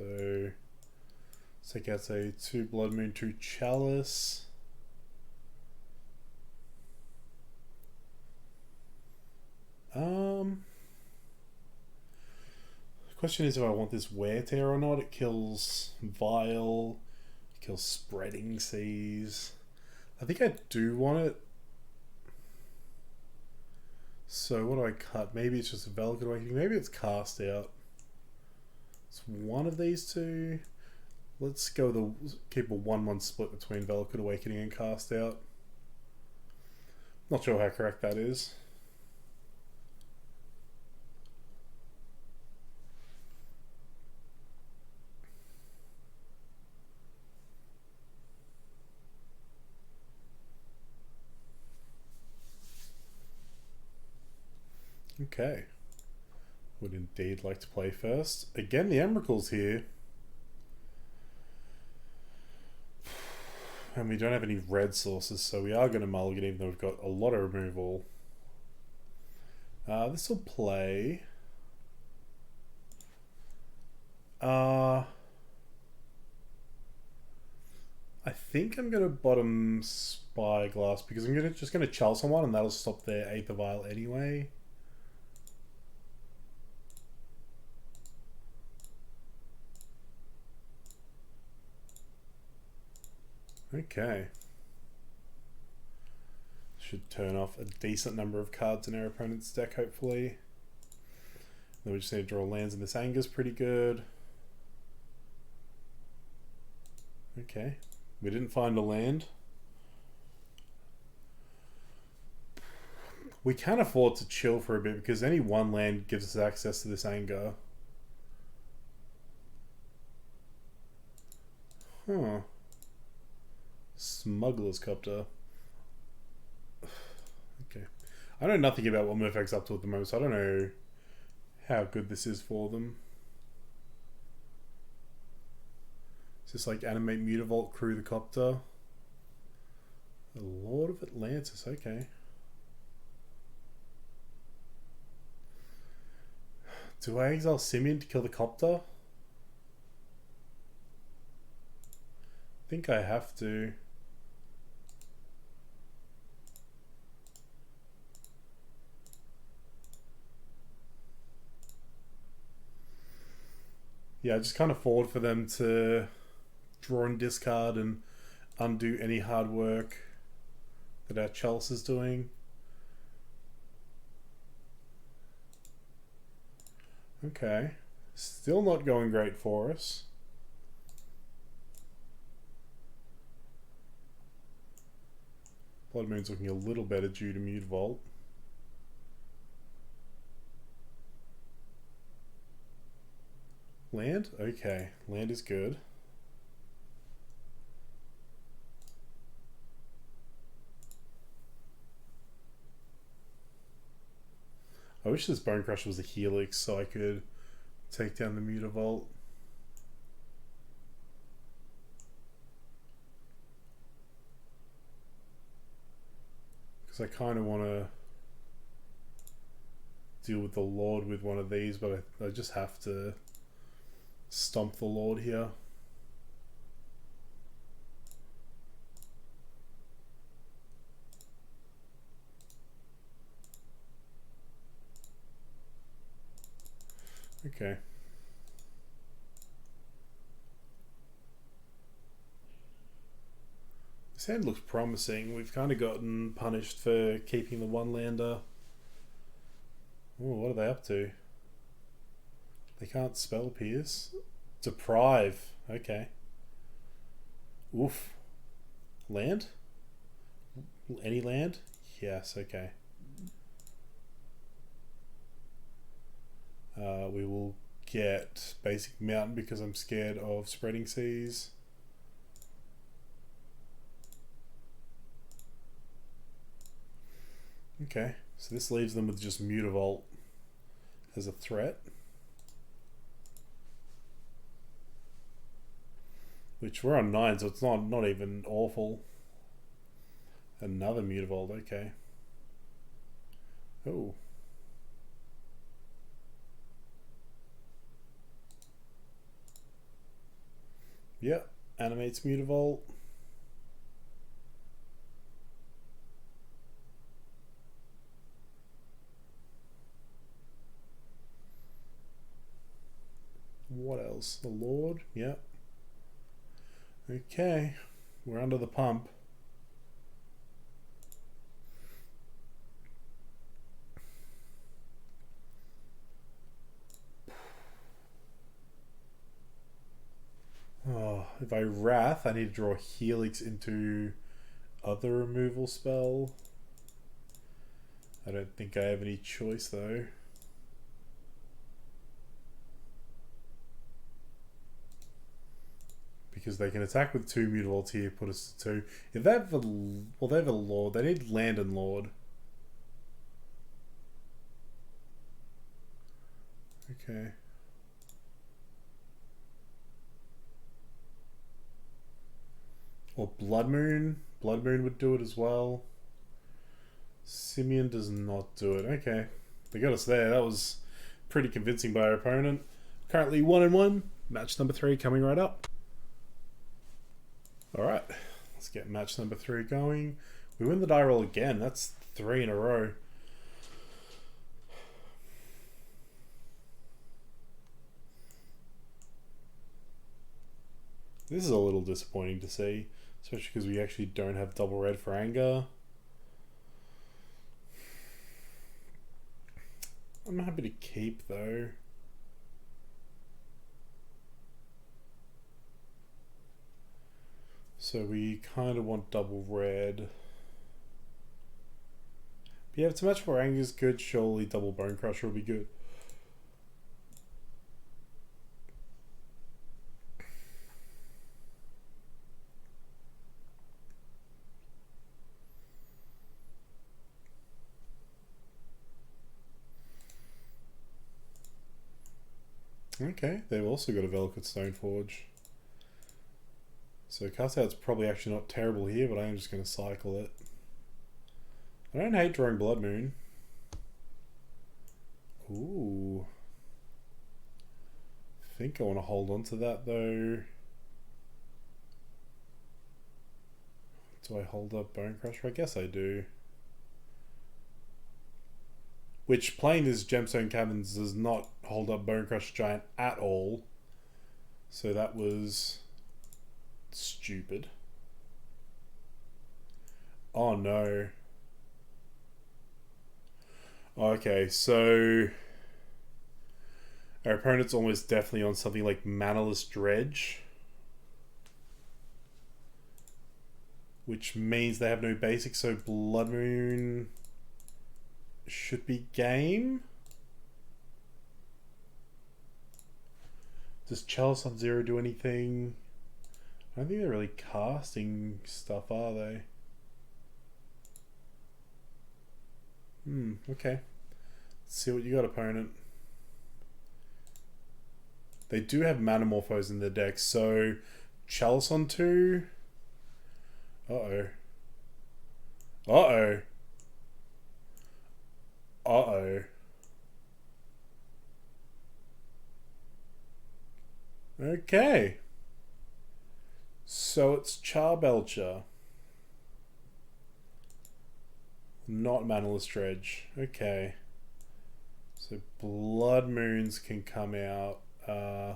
let's take out, say, 2 Blood Moon, 2 Chalice. The question is if I want this Wear Tear or not. It kills Vial, it kills Spreading Seas. I think I do want it. So what do I cut? Maybe it's just a Velvet Awakening. Maybe it's Cast Out. It's one of these two. Let's go keep a 1-1 split between Velvet Awakening and Cast Out. Not sure how correct that is. Okay. Would indeed like to play first. Again, the Emrakul's here. And we don't have any red sources, so we are going to mulligan even though we've got a lot of removal. This will play. I think I'm going to bottom Spyglass because I'm just going to Chalice someone and that'll stop their Aether Vial anyway. Okay. Should turn off a decent number of cards in our opponent's deck, hopefully. Then we just need to draw lands, and this Anger's pretty good. Okay. We didn't find a land. We can afford to chill for a bit because any one land gives us access to this Anger. Huh. Smuggler's Copter. Okay. I know nothing about what Murphag's up to at the moment, so I don't know how good this is for them. Is this like Animate Mutavault, Crew the Copter? The Lord of Atlantis, okay. Do I exile Simeon to kill the Copter? I think I have to. Yeah, I just can't afford for them to draw and discard and undo any hard work that our Chalice is doing. Okay. Still not going great for us. Blood Moon's looking a little better due to Mutavault. Land? Okay. Land is good. I wish this Bone Crusher was a Helix so I could take down the Mutavault. Because I kind of want to deal with the Lord with one of these, but I just have to stomp the Lord here. Okay. This hand looks promising. We've kind of gotten punished for keeping the one lander. Oh, what are they up to? They can't spell pierce. Deprive. Okay. Oof. Land? Any land? Yes, okay. We will get basic mountain because I'm scared of spreading seas. Okay, so this leaves them with just Mutavault as a threat. Which we're on 9, so it's not even awful. Another Mutavault, okay. Oh. Yeah, animates Mutavault. What else? The Lord, yeah. Okay, we're under the pump. Oh, if I Wrath, I need to draw Helix into other removal spell. I don't think I have any choice though. Because they can attack with 2 Mutavaults here, put us to 2. If they have the... Well, they have a Lord. They need Land and Lord. Okay. Or Blood Moon. Blood Moon would do it as well. Simeon does not do it. Okay. They got us there. That was pretty convincing by our opponent. Currently 1-1. Match number 3 coming right up. Alright. Let's get match number 3 going. We win the die roll again. That's 3 in a row. This is a little disappointing to see, especially because we actually don't have double red for anger. I'm happy to keep though. So we kind of want double red. But yeah, if it's a match for anger is good, surely double Bone Crusher will be good. Okay, they've also got a Velvet Stoneforge. So cast out's probably actually not terrible here, but I am just going to cycle it. I don't hate drawing Blood Moon. Ooh. I think I want to hold on to that though. Do I hold up Bone Crusher? I guess I do. Which, playing this Gemstone Caverns does not hold up Bone Crusher Giant at all. So that was stupid. Oh no. Okay, so our opponent's almost definitely on something like Manaless Dredge. which means they have no basic, so Blood Moon should be game. Does Chalice on Zero do anything? I don't think they're really casting stuff, are they? Okay. Let's see what you got, opponent. They do have Manamorphose in their deck, so Chalice on 2. Uh-oh. Uh-oh. Uh-oh. Okay. So it's Charbelcher. Not Manaless Dredge. Okay. So Blood Moons can come out. I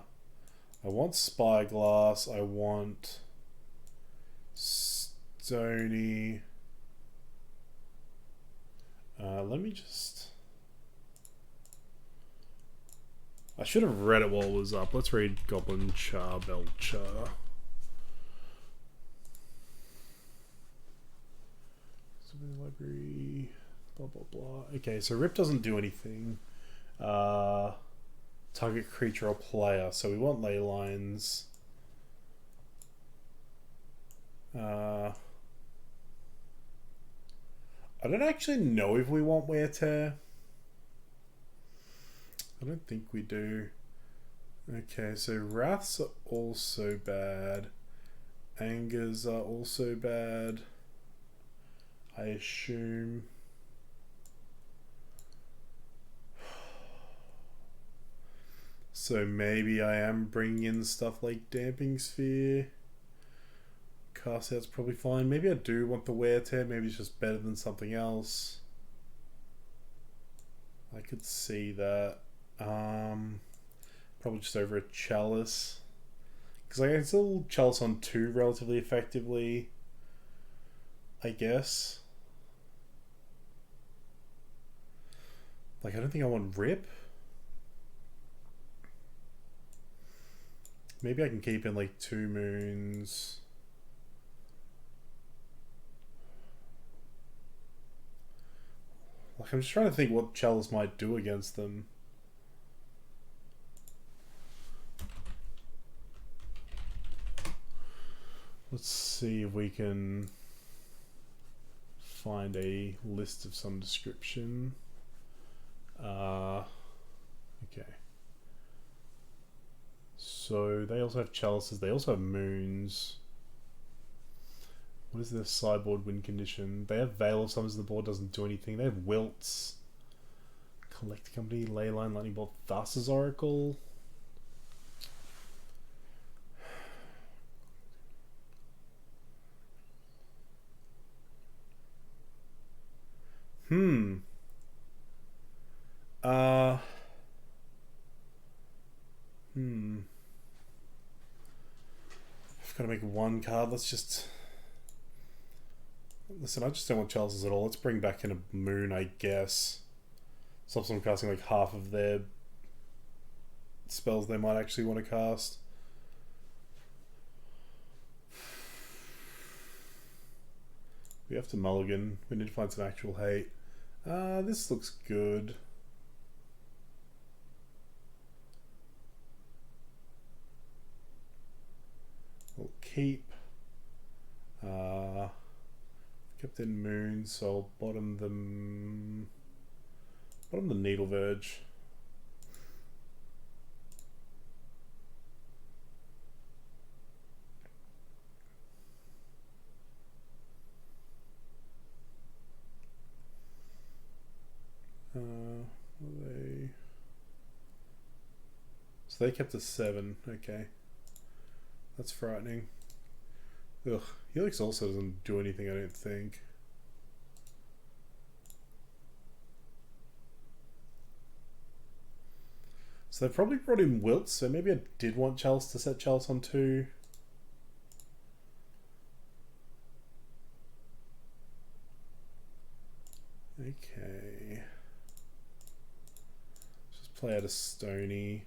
want Spyglass. I want Stony. Let me just... I should have read it while it was up. Let's read Goblin Charbelcher. Library, blah blah blah. Okay, so Rip doesn't do anything. Target creature or player. So we want ley lines. I don't actually know if we want Wear Tear. I don't think we do. Okay, so Wraths are also bad. Angers are also bad, I assume. So maybe I am bringing in stuff like Damping Sphere. Cast out's probably fine. Maybe I do want the Wear Tear. Maybe it's just better than something else. I could see that. Probably just over a Chalice. Because I can still Chalice on 2 relatively effectively, I guess. Like, I don't think I want Rip. Maybe I can keep in like 2 moons. Like, I'm just trying to think what Chalice might do against them. Let's see if we can find a list of some description. Okay. So they also have chalices. They also have moons. What is their sideboard win condition? They have Veil of Summons. The board doesn't do anything. They have Wilts. Collect Company, Leyline, Lightning Bolt, Thassa's Oracle. I've got to make one card. Let's just... Listen, I just don't want chalices at all. Let's bring back in a moon, I guess. Stops them casting like half of their spells they might actually want to cast. We have to mulligan. We need to find some actual hate. This looks good. We'll keep. Kept in moon, so I'll bottom the Needle Verge. So they kept a 7. Okay, that's frightening. Ugh, Helix also doesn't do anything, I don't think. So they probably brought in Wilts, so maybe I did want Chalice to set Chalice on 2. Okay. Just play out a Stony.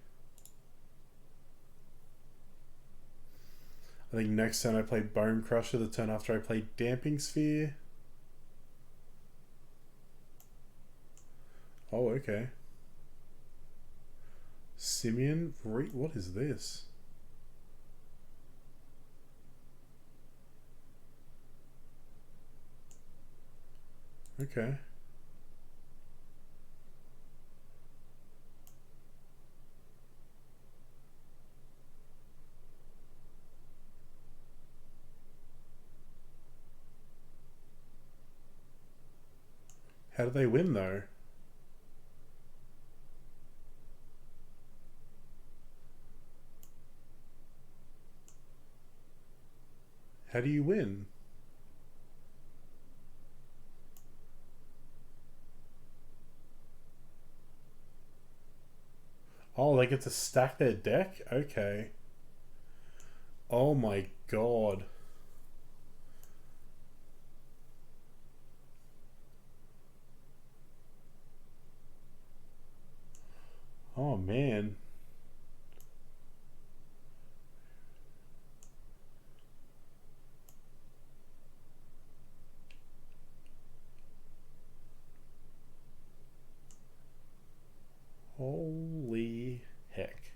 I think next turn I play Bone Crusher, the turn after I play Damping Sphere. Oh, okay. Simeon? What is this? Okay. How do they win, though? How do you win? Oh, they get to stack their deck? Okay. Oh my god. Oh man. Holy heck.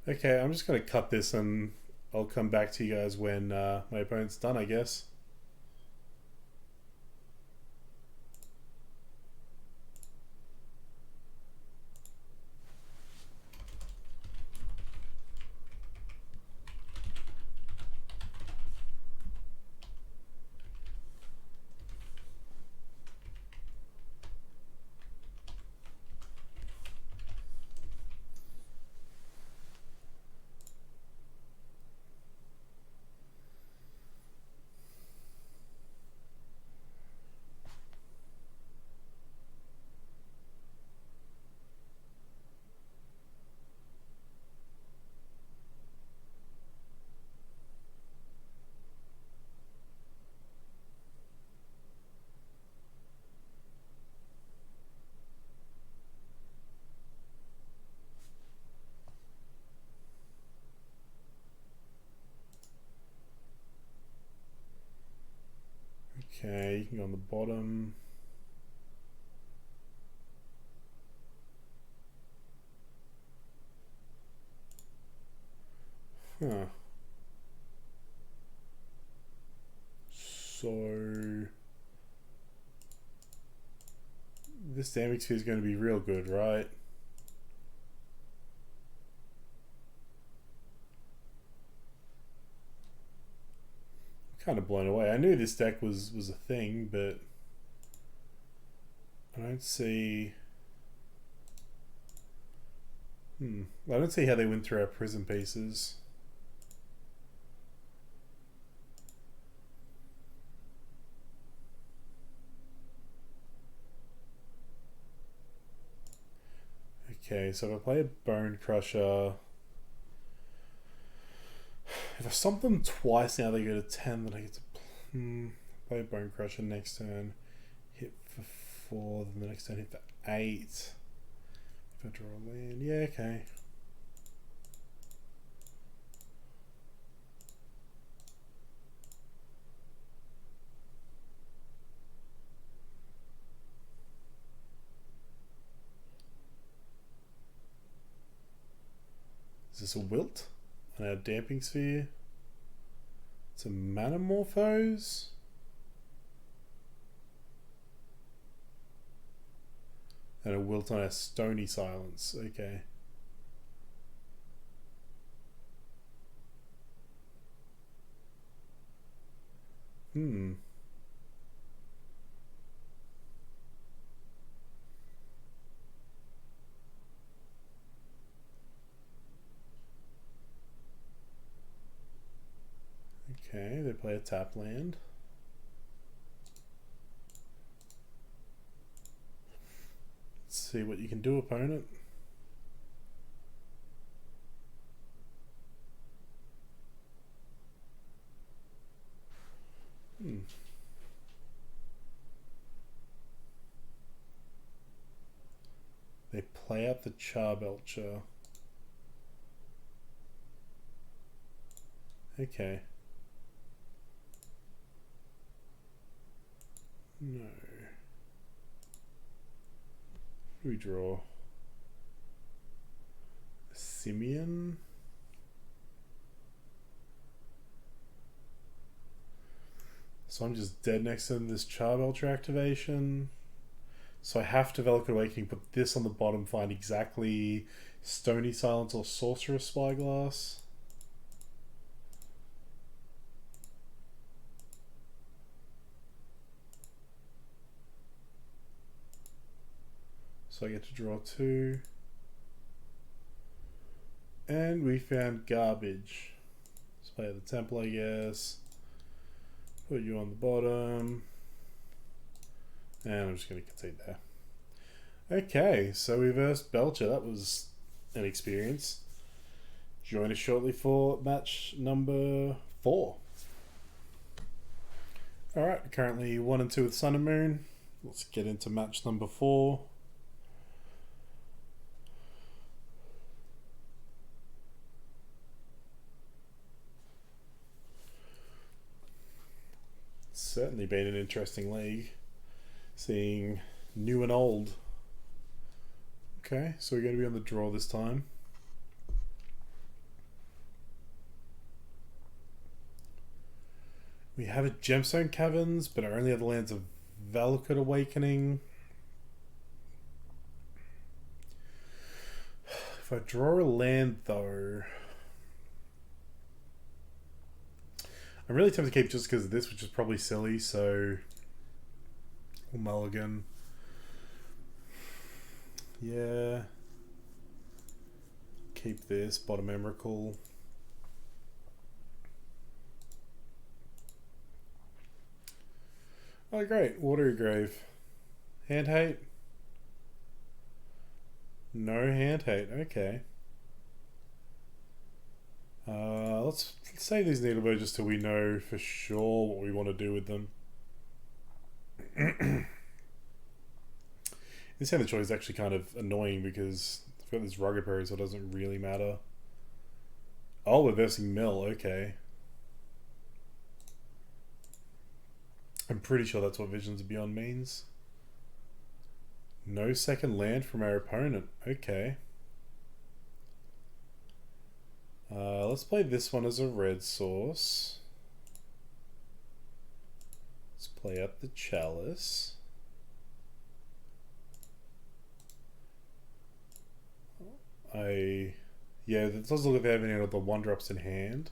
Okay, I'm just gonna cut this and I'll come back to you guys when my opponent's done, I guess. Okay, you can go on the bottom. Huh. So this damage sphere is going to be real good, right? I'm kind of blown away. I knew this deck was a thing, but I don't see. I don't see how they went through our prison pieces. Okay, so if I play a Bone Crusher, if I stomp them twice now they go to 10, then I get to play a Bone Crusher next turn, hit for 4, then the next turn hit for 8. If I draw a land, yeah, okay. Is this a Wilt on our Damping Sphere? It's a Manamorphose? And a Wilt on our Stony Silence. Okay. Okay, they play a tap land. Let's see what you can do, opponent. They play out the Charbelcher. Okay. No. Who do we draw? Simeon? So I'm just dead next to this Charbelcher activation. So I have to Velvet Awakening, put this on the bottom, find exactly Stony Silence or Sorcerer's Spyglass. So I get to draw 2. And we found garbage. Let's play the temple, I guess. Put you on the bottom. And I'm just going to concede there. Okay, so we versed Belcher. That was an experience. Join us shortly for match number 4. Alright, currently 1 and 2 with Sun and Moon. Let's get into match number 4. Certainly been an interesting league. Seeing new and old. Okay, so we're going to be on the draw this time. We have a Gemstone Caverns, but our only other lands are Valakut Awakening. If I draw a land, though, I'm really tempted to keep just because of this, which is probably silly, so we'll mulligan. Yeah. Keep this, bottom Emrakul. Oh great, Watery Grave. Hand hate? No hand hate, okay. Let's save these Needlebirds just till we know for sure what we want to do with them. This hand of choice is actually kind of annoying because I've got this Rugged Berry, so it doesn't really matter. Oh, we're versing Mill, okay. I'm pretty sure that's what Visions of Beyond means. No second land from our opponent, okay. Let's play this one as a red source. Let's play up the Chalice. Yeah, it does look like they have any of the 1-drops in hand.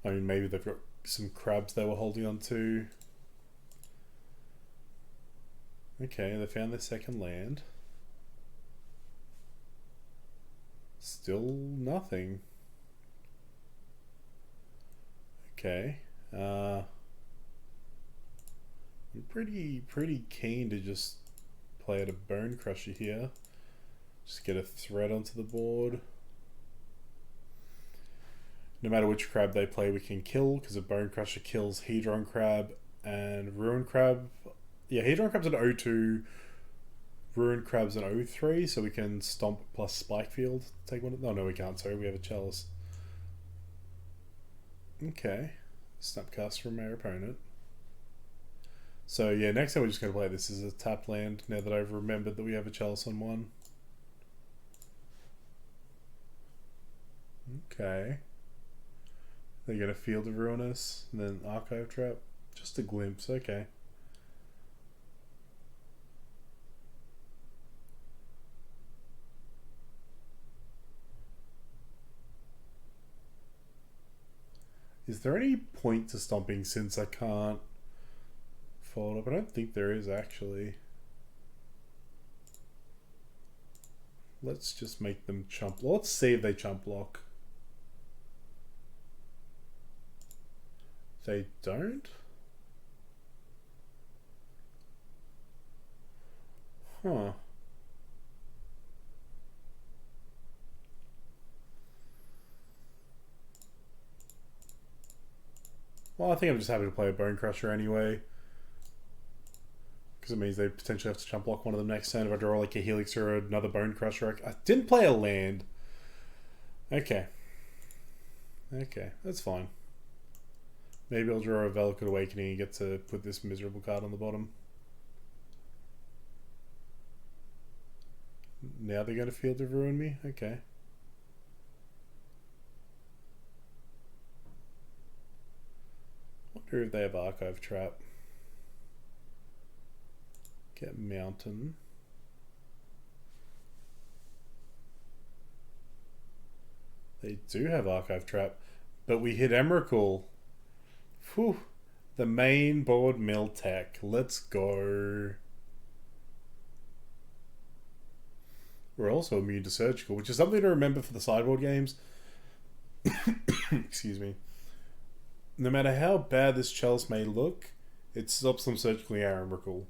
I mean, maybe they've got some crabs they were holding on to. Okay, they found their second land. Still nothing. Okay. I'm pretty keen to just play at a Bone Crusher here. Just get a threat onto the board. No matter which crab they play, we can kill, because a Bone Crusher kills Hedron Crab and Ruin Crab. Yeah, Hedron Crab's an 0-2, Ruin Crab's an 0-3, so we can Stomp plus Spike Field. Take one. No, we can't, sorry, we have a Chalice. Okay. Snapcast from our opponent. So yeah, next time we're just going to play this as a tap land, now that I've remembered that we have a Chalice on 1. Okay. They're going to Field of Ruinous, and then Archive Trap. Just a glimpse, okay. Is there any point to stomping since I can't fold up? I don't think there is, actually. Let's just make them chump. Let's see if they chump block. They don't? Huh. Well, I think I'm just happy to play a Bone Crusher anyway. Because it means they potentially have to jump block one of them next turn if I draw like a Helix or another Bone Crusher. I didn't play a land. Okay. Okay, that's fine. Maybe I'll draw a Velvet Awakening and get to put this miserable card on the bottom. Now they're going to Field of Ruin me? Okay. Wonder if they have Archive Trap. Get Mountain. They do have Archive Trap, but we hit Emrakul. Whew. The main board mill tech. Let's go. We're also immune to Surgical, which is something to remember for the sideboard games. Excuse me. No matter how bad this Chalice may look, it stops them surgically our Emrakul.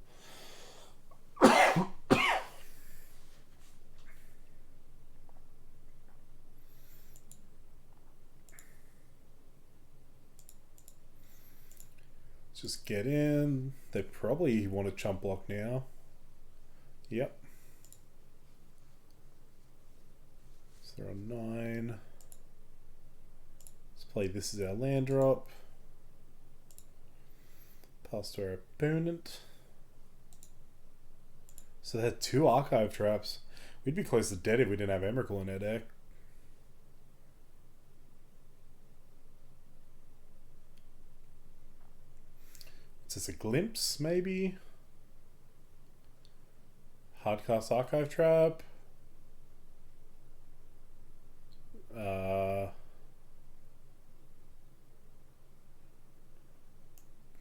Just get in. They probably want to chump block now. Yep. So they're on 9. Let's play this as our land drop. Pass to our opponent. So they had 2 Archive Traps. We'd be close to dead if we didn't have Emrakul in our deck. Is this a Glimpse, maybe? Hardcast Archive Trap.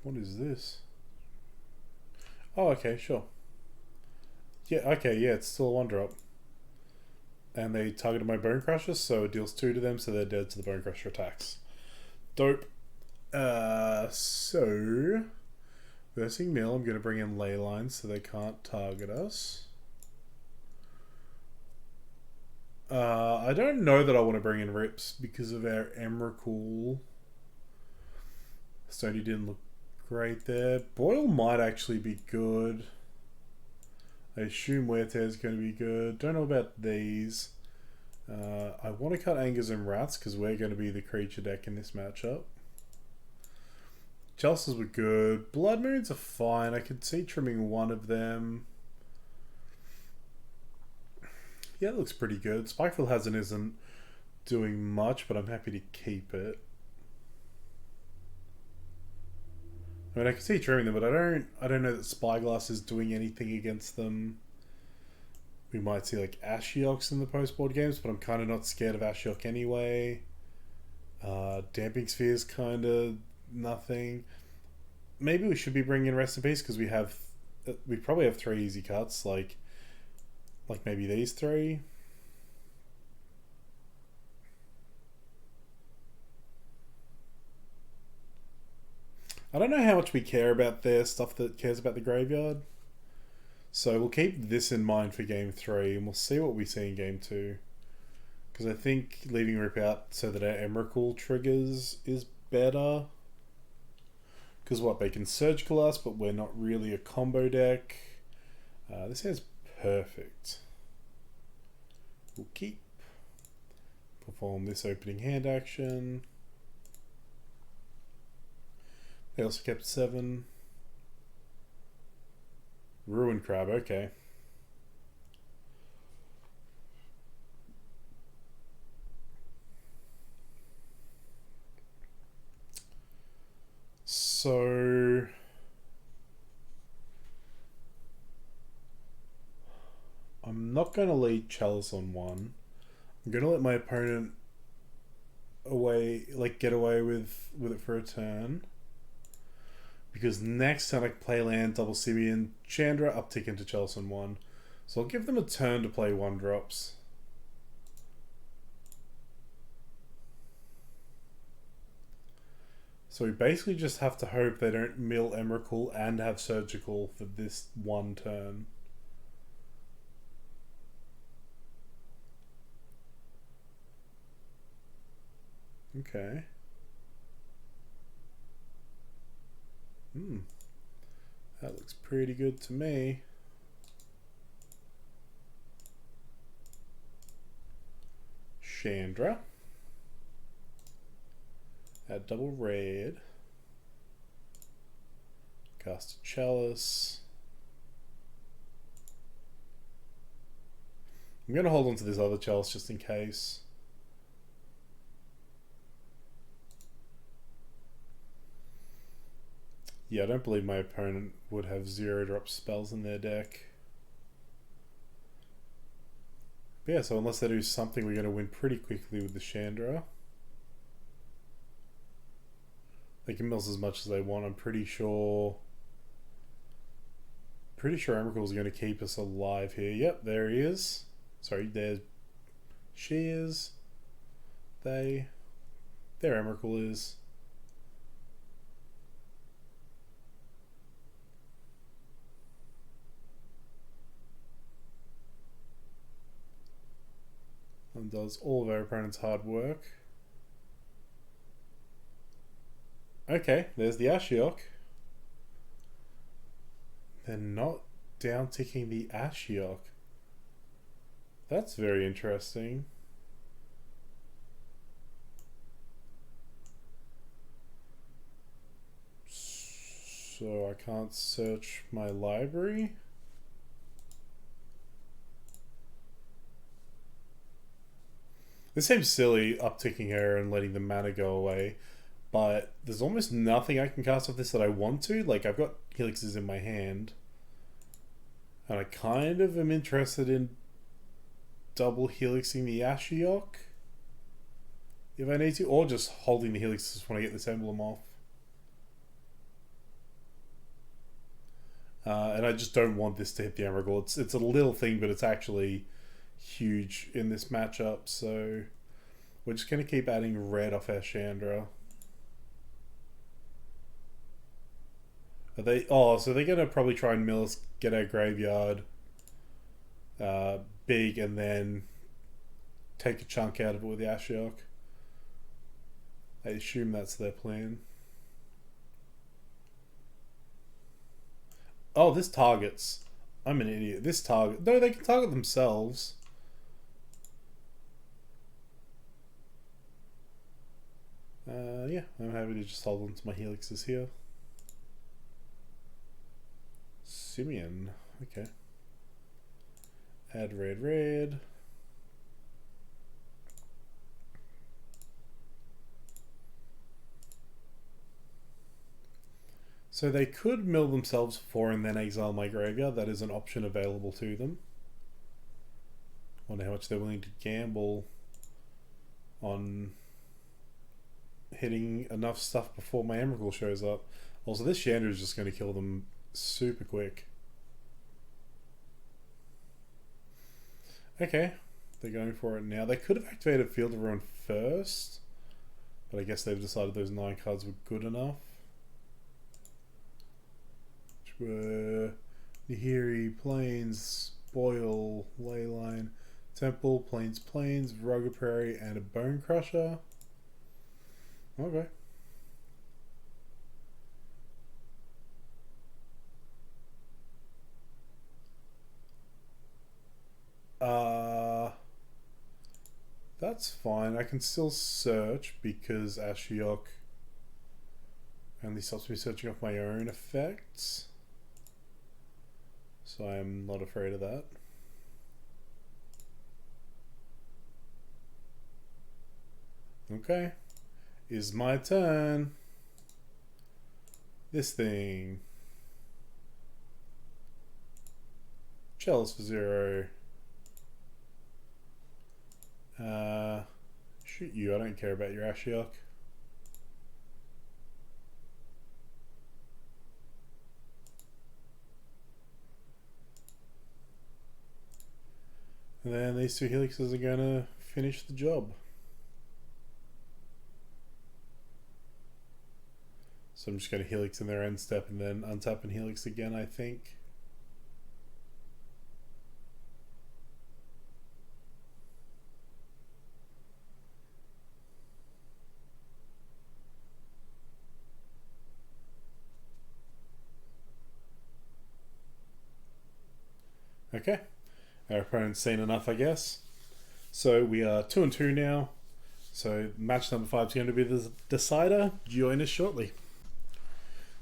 What is this? Oh, okay, sure. Yeah, okay, yeah, it's still a 1-drop. And they targeted my Bone Crusher, so it deals 2 to them, so they're dead to the Bone Crusher attacks. Dope. So... Versing Mill, I'm going to bring in Ley Lines so they can't target us. I don't know that I want to bring in Rips because of our Emrakul. Stony didn't look great there. Boil might actually be good. I assume Weirtear is going to be good. Don't know about these. I want to cut Angers and Rats because we're going to be the creature deck in this matchup. Chalices were good. Blood Moons are fine. I could see trimming one of them. Yeah, it looks pretty good. Spikeful Hazard isn't doing much, but I'm happy to keep it. I mean, I can see trimming them, but I don't know that Spyglass is doing anything against them. We might see like Ashioks in the post-board games, but I'm kind of not scared of Ashiok anyway. Damping Sphere's kind of nothing. Maybe we should be bringing in Rest in Peace because we probably have 3 easy cuts, like maybe these 3. I don't know how much we care about their stuff that cares about the graveyard. So we'll keep this in mind for game 3 and we'll see what we see in game 2. Because I think leaving Rip out so that our Emrakul triggers is better. Because what, they can Surgical us, but we're not really a combo deck. This hand's perfect. We'll keep. Perform this opening hand action. They also kept 7. Ruin Crab, okay. So I'm not going to lead Chalice on 1. I'm going to let my opponent get away with it for a turn. Because next turn I can play land, double Sibian, Chandra, uptick into Chalice on 1. So I'll give them a turn to play 1-drops. So we basically just have to hope they don't mill Emrakul and have Surgical for this 1 turn. Okay. That looks pretty good to me. Chandra. Add double red. Cast a Chalice. I'm going to hold on to this other Chalice just in case. Yeah, I don't believe my opponent would have 0-drop spells in their deck. But yeah, so unless they do something, we're going to win pretty quickly with the Chandra. They can mill as much as they want. I'm pretty sure Emrakul's going to keep us alive here. Yep, there he is. Sorry, she is. There Emrakul is. And does all of our opponent's hard work. Okay, there's the Ashiok. They're not down ticking the Ashiok. That's very interesting. So I can't search my library. This seems silly, upticking her and letting the mana go away, but there's almost nothing I can cast off this that I want to. Like, I've got Helixes in my hand, and I kind of am interested in double Helixing the Ashiok if I need to, or just holding the Helixes when I get this emblem off. And I just don't want this to hit the Emrakul. It's a little thing, but it's actually huge in this matchup, so we're just going to keep adding red off our Chandra. Are they? Oh, so they're going to probably try and mill us, get our graveyard big, and then take a chunk out of it with the Ashiok. I assume that's their plan. Oh, this targets. I'm an idiot. This target. No, they can target themselves. Yeah, I'm happy to just hold on to my Helixes here. Simeon. Okay. Add red. So they could mill themselves 4 and then exile my graveyard. That is an option available to them. Wonder how much they're willing to gamble on hitting enough stuff before my Emrakul shows up. Also, this Chandra is just going to kill them super quick. Okay, they're going for it now. They could have activated Field of Ruin first, but I guess they've decided those 9 cards were good enough. Which were Nahiri, Plains, Boil, Leyline, Temple, Plains, Rugged Prairie, and a Bone Crusher. Okay. That's fine. I can still search because Ashiok only stops me searching off my own effects. So I'm not afraid of that. Okay. Is my turn. This thing. Chalice for 0. Shoot you, I don't care about your Ashiok. And then these 2 Helixes are gonna finish the job. So I'm just gonna Helix in their end step and then untap and Helix again, I think. Okay. Our opponent's seen enough, I guess. So we are 2-2 now. So match number 5 is going to be the decider. Join us shortly.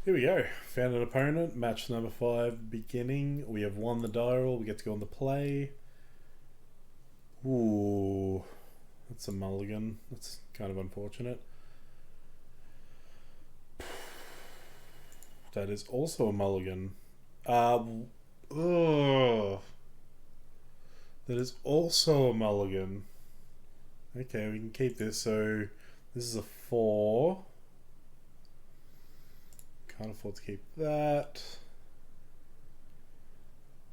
Here we go. Found an opponent. Match number 5 beginning. We have won the die roll. We get to go on the play. Ooh. That's a mulligan. That's kind of unfortunate. That is also a mulligan. That is also a mulligan. Okay, we can keep this. So this is a 4. Can't afford to keep that.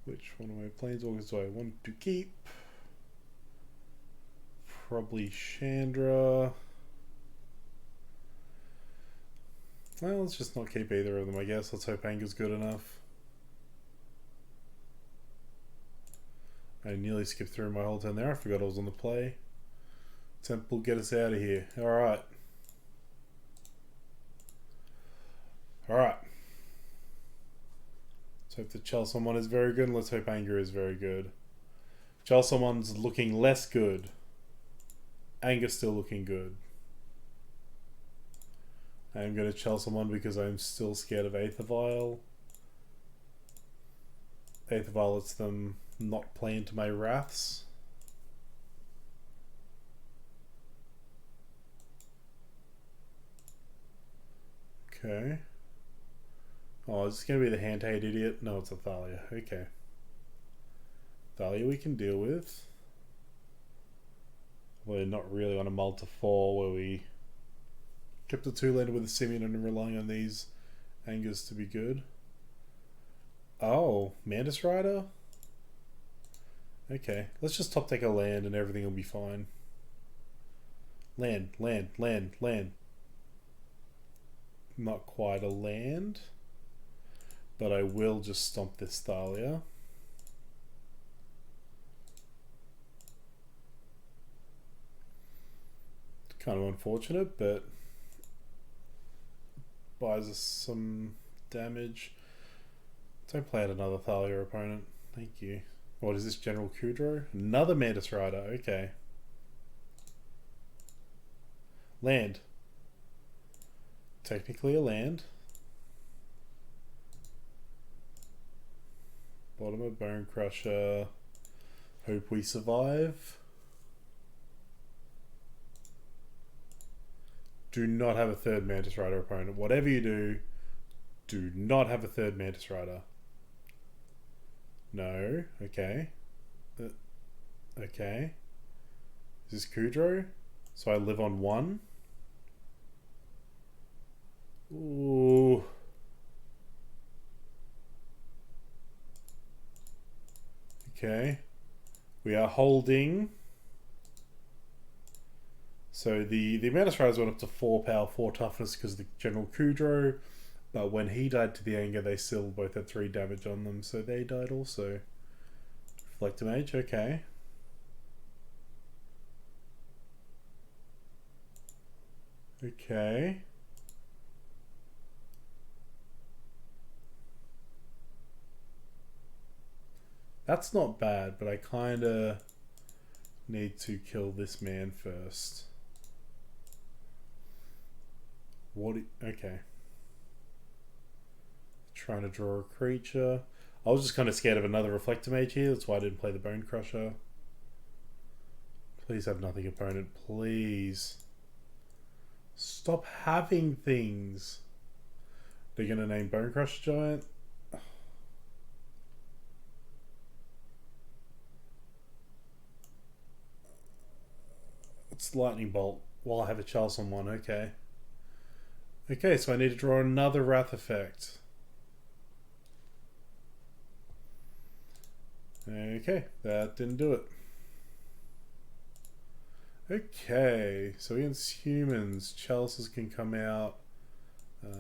Which one of my planeswalkers do I want to keep? Probably Chandra. Well, let's just not keep either of them, I guess. Let's hope Anger's good enough. I nearly skipped through my whole turn there. I forgot I was on the play. Temple, get us out of here. Alright. Alright. Let's hope the Chelsea one is very good, and let's hope Anger is very good. Chelsea one's looking less good. Anger's still looking good. I'm going to Chelsea one because I'm still scared of Aether Vial. Aether Vial lets them not play into my Wraths. Okay. Oh, is this going to be the Hand-Hate Idiot? No, it's a Thalia. Okay. Thalia we can deal with. We're not really on a multi-4 where we kept a 2-lander with a Simeon and relying on these Angers to be good. Oh, Mantis Rider? Okay, let's just top deck a land and everything will be fine. Land, land, land, land. Not quite a land. But I will just stomp this Thalia. Kind of unfortunate, but buys us some damage. Don't play out another Thalia opponent. Thank you. What is this, General Kudrow? Another Mantis Rider, okay. Land. Technically a land. Bottom of Bone Crusher. Hope we survive. Do not have a third Mantis Rider opponent. Whatever you do, do not have a third Mantis Rider. No. Okay. Okay. Is this Kudrow? So I live on 1. Ooh. Okay. We are holding. So the Mantis Riders went up to 4 power, 4 toughness because of the General Kudrow. But when he died to the Anger, they still both had 3 damage on them. So they died also. Reflectomage, okay. Okay. That's not bad, but I kinda need to kill this man first. Okay. Trying to draw a creature. I was just kind of scared of another Reflectomage here. That's why I didn't play the Bone Crusher. Please have nothing, opponent. Please. Stop having things. They're going to name Bone Crusher Giant. It's Lightning Bolt. Well, I have a Charles on 1. Okay. Okay, so I need to draw another Wrath effect. Okay, that didn't do it. Okay, so against humans, Chalices can come out,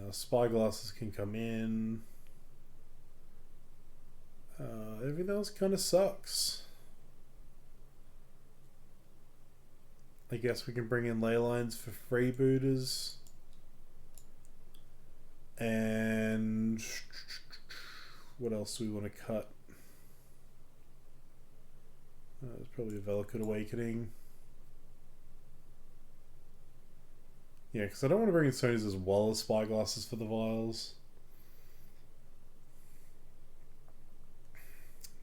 Spyglasses can come in. Everything else kind of sucks. I guess we can bring in Leylines for freebooters. And what else do we want to cut? It's probably a Valakut Awakening. Yeah, because I don't want to bring in Sony's as well as Spyglasses for the vials.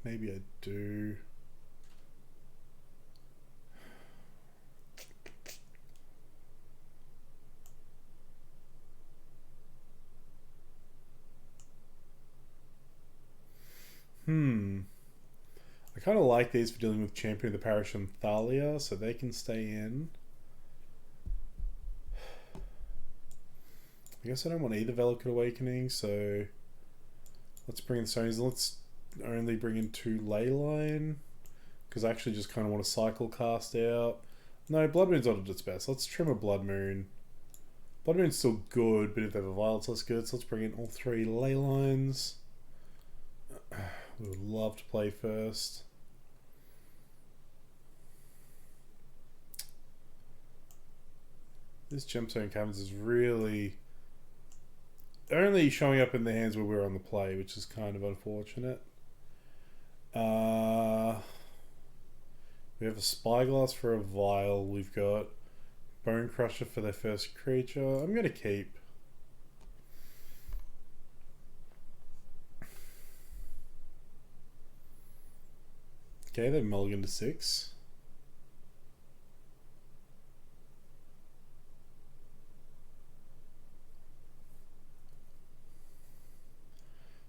Maybe I do. I kind of like these for dealing with Champion of the Parish and Thalia, so they can stay in. I guess I don't want either Valakut Awakening, so let's bring in Sony's. Let's only bring in 2 Leyline, because I actually just kind of want to cycle cast out. No, Blood Moon's not at its best. Let's trim a Blood Moon. Blood Moon's still good, but if they have a Violet's less good, so let's bring in all 3 Leylines. We would love to play first. This Gemstone Caverns is really only showing up in the hands where we're on the play, which is kind of unfortunate. We have a Spyglass for a Vial. We've got Bone Crusher for their first creature. I'm going to keep. Okay, they mulligan to 6.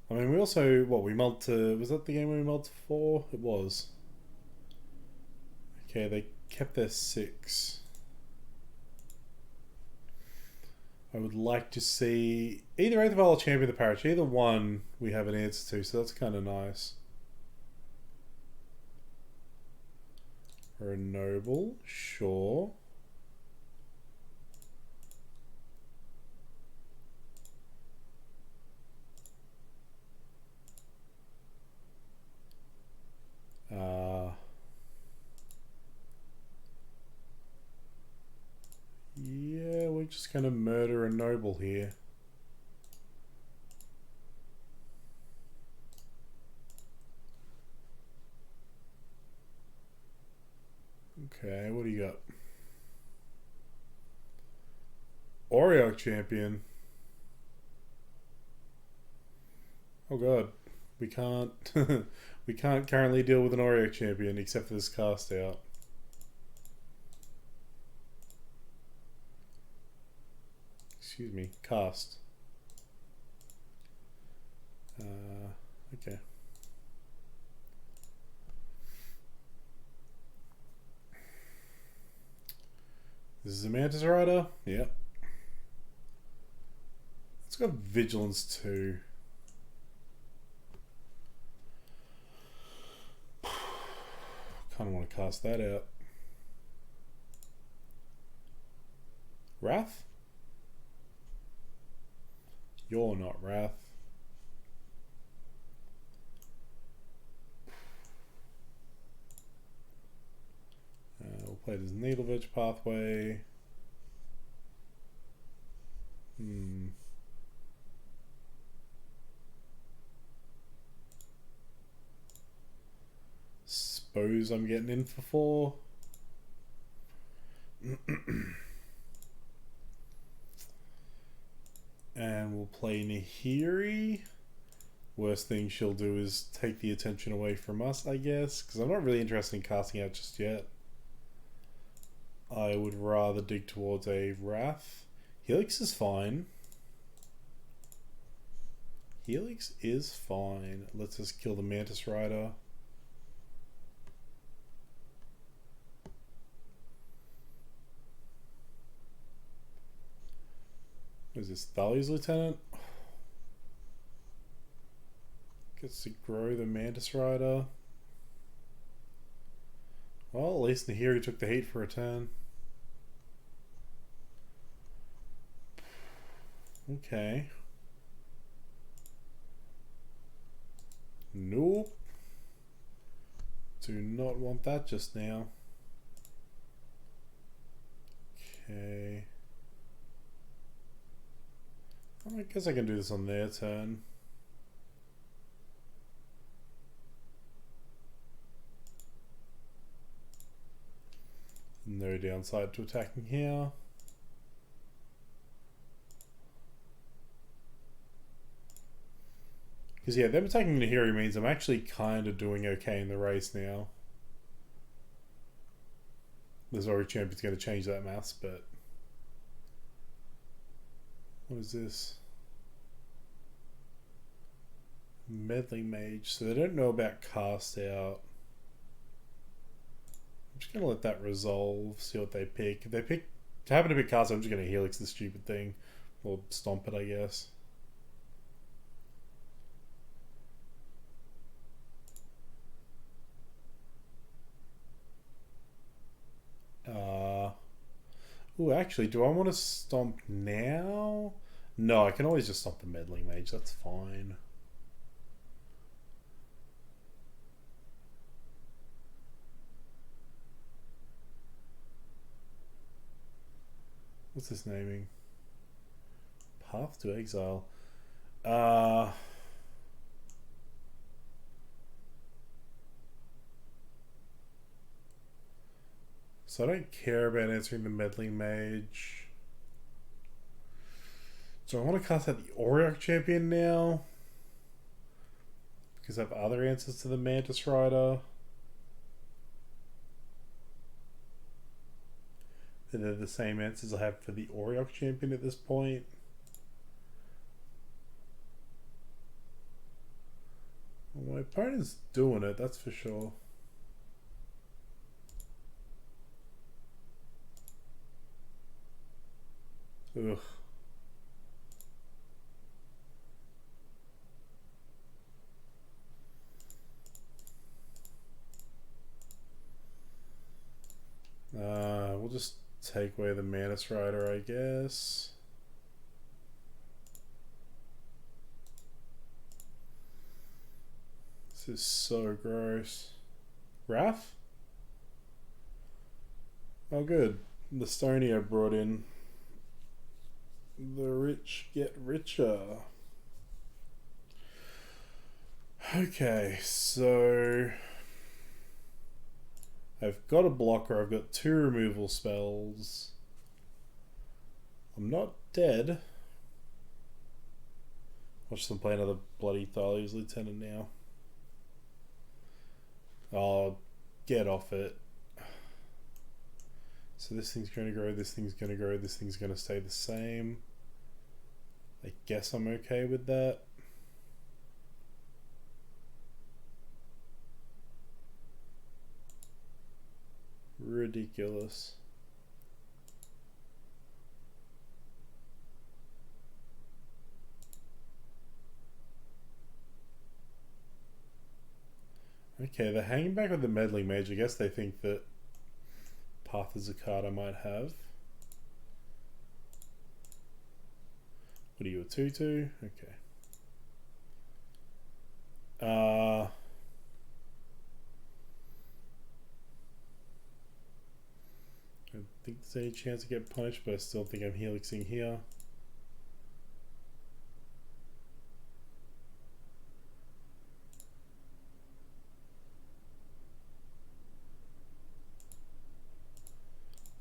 I mean, we also, we mulled to, was that the game we mulled to 4? It was. Okay, they kept their 6. I would like to see either Aether Vial or Champion of the Parish. Either one we have an answer to, so that's kind of nice. Or a Noble, sure. Yeah, we're just gonna murder a Noble here. Okay, what do you got? Auriok Champion. Oh god, we can't we can't currently deal with an Auriok Champion except for this cast out. Excuse me, cast. Okay. This is a Mantis Rider? Yep. It's got Vigilance too. Kind of want to cast that out. Wrath? You're not Wrath. We'll play this Needle Edge pathway. Suppose I'm getting in for 4. And we'll play Nahiri. Worst thing she'll do is take the attention away from us, I guess, because I'm not really interested in casting out just yet. I would rather dig towards a Wrath. Helix is fine. Helix is fine. Let's just kill the Mantis Rider. What is this? Thalia's Lieutenant? Gets to grow the Mantis Rider. Well, at least Nahiri took the heat for a turn. Okay. Nope. Do not want that just now. Okay. I guess I can do this on their turn. downside to attacking here. Because yeah, them attacking Nahiri means I'm actually kind of doing okay in the race now. The Zori Champion's going to change that maths, but... What is this? Meddling Mage. So they don't know about Cast Out. I'm just going to let that resolve, see what they pick. If they happen to pick Cast Out, I'm just going to Helix the stupid thing. Or Stomp it, I guess. Oh, actually, do I want to Stomp now? No, I can always just Stomp the Meddling Mage. That's fine. What's this naming? Path to Exile. So I don't care about answering the Meddling Mage. So I want to cast out the Auriok Champion now. Because I have other answers to the Mantis Rider. They're the same answers I have for the Auriok Champion at this point. Well, my opponent's doing it, that's for sure. Ugh. We'll just take away the Mantis Rider, I guess. This is so gross. Wrath? Oh good. The Stony I brought in. The rich get richer. Okay, so I've got a blocker, I've got 2 removal spells. I'm not dead. Watch them play another bloody Thalia's Lieutenant now. Oh, get off it. So this thing's going to grow, this thing's going to grow, this thing's going to stay the same. I guess I'm okay with that. Ridiculous. Okay, they're hanging back with the Meddling Mage. I guess they think that Path is a card I might have. What are you, a 2/2? Okay. I don't think there's any chance to get punished, but I still think I'm helixing here.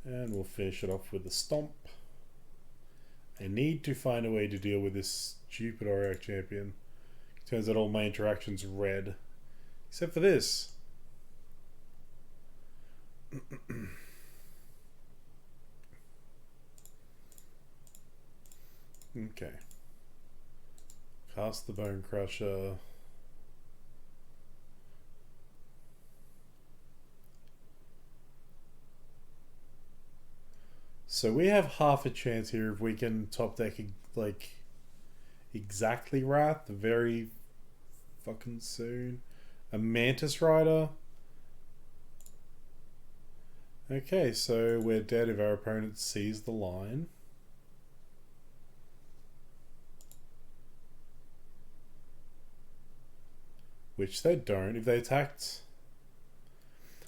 And we'll finish it off with the Stomp. I need to find a way to deal with this stupid Auriok Champion. It turns out all my interactions red. Except for this. Okay. Cast the Bone Crusher. So we have half a chance here if we can top deck like exactly Wrath very fucking soon. A Mantis Rider. Okay, so we're dead if our opponent sees the line. Which they don't. If they attacked...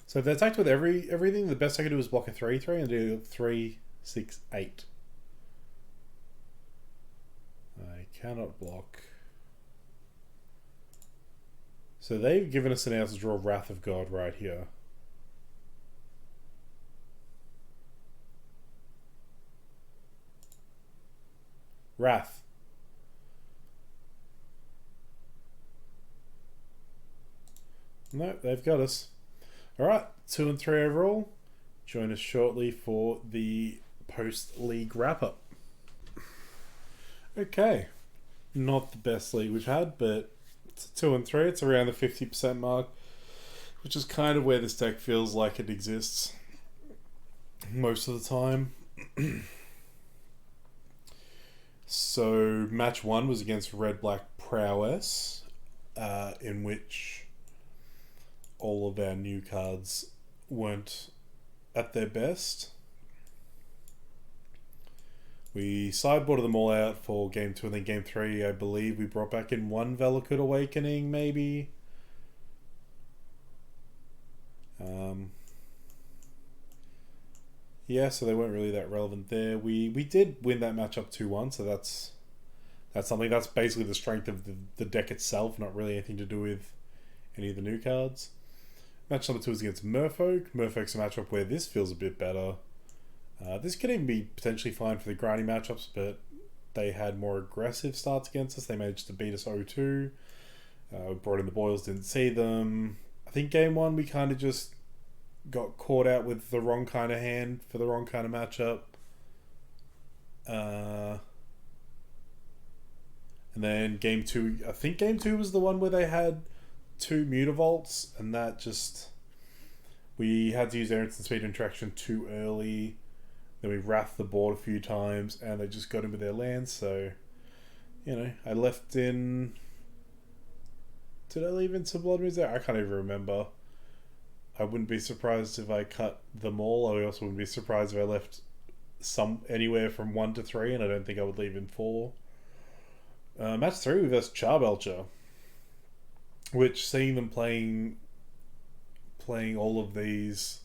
So if they attacked with everything, the best I could do is block a 3/3 and do 3, 6, 8. I cannot block. So they've given us an answer to draw Wrath of God right here. Wrath. No, they've got us. Alright, 2 and 3 overall. Join us shortly for the post-league wrap-up. Okay. Not the best league we've had, but it's 2 and 3. It's around the 50% mark, which is kind of where this deck feels like it exists most of the time. So, match 1 was against Red-Black Prowess, in which all of our new cards weren't at their best. We sideboarded them all out for game 2, and then game 3, I believe we brought back in 1 Valakut Awakening, maybe. Yeah, so they weren't really that relevant there. We did win that matchup 2-1, so that's something. That's basically the strength of the deck itself, not really anything to do with any of the new cards. Match number 2 is against Merfolk. Merfolk's a matchup where this feels a bit better. This could even be potentially fine for the grinding matchups, but they had more aggressive starts against us. They managed to beat us 0-2. We brought in the Boils, didn't see them. I think game 1 we kind of just got caught out with the wrong kind of hand for the wrong kind of matchup. And then game 2, I think game 2 was the one where they had 2 Mutavaults, and that just... We had to use their instant speed interaction too early. Then we wrathed the board a few times, and they just got in with their lands, so... You know, I left in... Did I leave in some Blood Moons there? I can't even remember. I wouldn't be surprised if I cut them all. I also wouldn't be surprised if I left some anywhere from 1 to 3, and I don't think I would leave in 4. Match 3 versus Charbelcher, which, seeing them playing all of these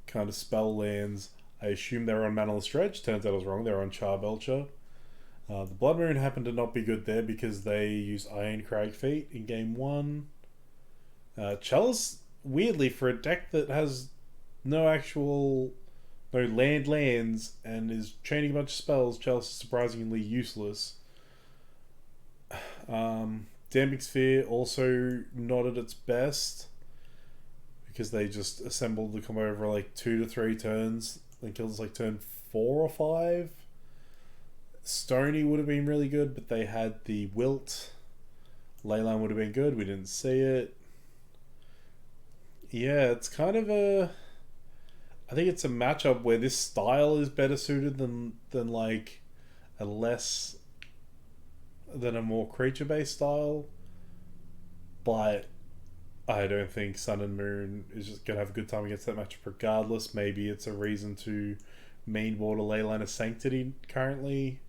kind of spell lands, I assumed they were on Manaless Dredge. Turns out I was wrong. They were on Charbelcher. The Blood Moon happened to not be good there because they used Iron Crag Feet in game 1. Chalice, weirdly, for a deck that has no lands and is chaining a bunch of spells, Chalice is surprisingly useless. Damping Sphere also not at its best because they just assembled the combo over like 2 to 3 turns. I think it was like turn 4 or 5. Stony would have been really good, but they had the Wilt. Leyline would have been good. We didn't see it. Yeah, it's kind of a... I think it's a matchup where this style is better suited than like a less... than a more creature-based style. But I don't think Sun and Moon is just going to have a good time against that matchup regardless. Maybe it's a reason to mainboard a Leyline of Sanctity currently.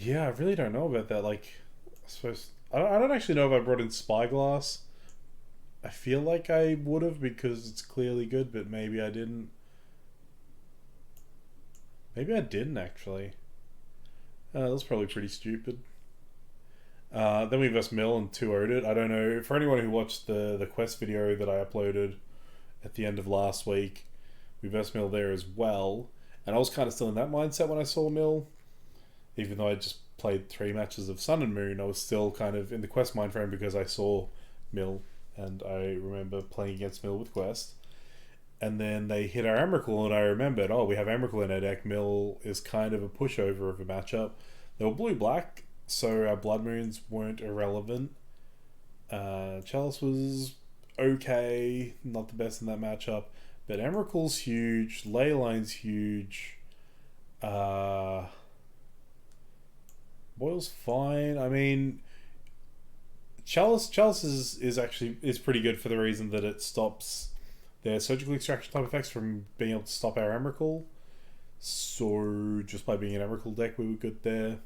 Yeah, I really don't know about that. Like, I suppose... I don't actually know if I brought in Spyglass. I feel like I would have because it's clearly good, but maybe I didn't. Maybe I didn't actually. That was probably pretty stupid. Then we versus Mill and 2-0'd it. I don't know. For anyone who watched the quest video that I uploaded at the end of last week, we versus Mill there as well. And I was kind of still in that mindset when I saw Mill. Even though I just played 3 matches of Sun and Moon, I was still kind of in the quest mind frame because I saw Mill. And I remember playing against Mill with quest. And then they hit our Emrakul, and I remembered, we have Emrakul in our deck. Mill is kind of a pushover of a matchup. They were blue-black, so our Blood Moons weren't irrelevant. Chalice was okay, not the best in that matchup. But Emrakul's huge, Leyline's huge. Boil's fine. I mean, Chalice is pretty good for the reason that it stops their surgical extraction type effects from being able to stop our Emrakul. So just by being an Emrakul deck, we were good there.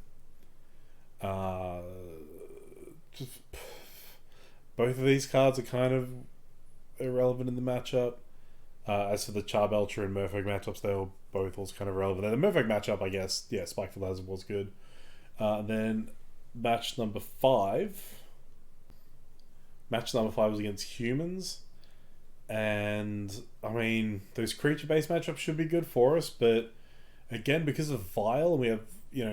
Just both of these cards are kind of irrelevant in the matchup. As for the Charbelcher and Merfolk matchups, they were both also kind of relevant. And the Merfolk matchup, I guess, yeah, Spikeful Hazard was good. Then match number 5. Match number 5 was against Humans. And I mean, those creature-based matchups should be good for us, but again, because of Vile, we have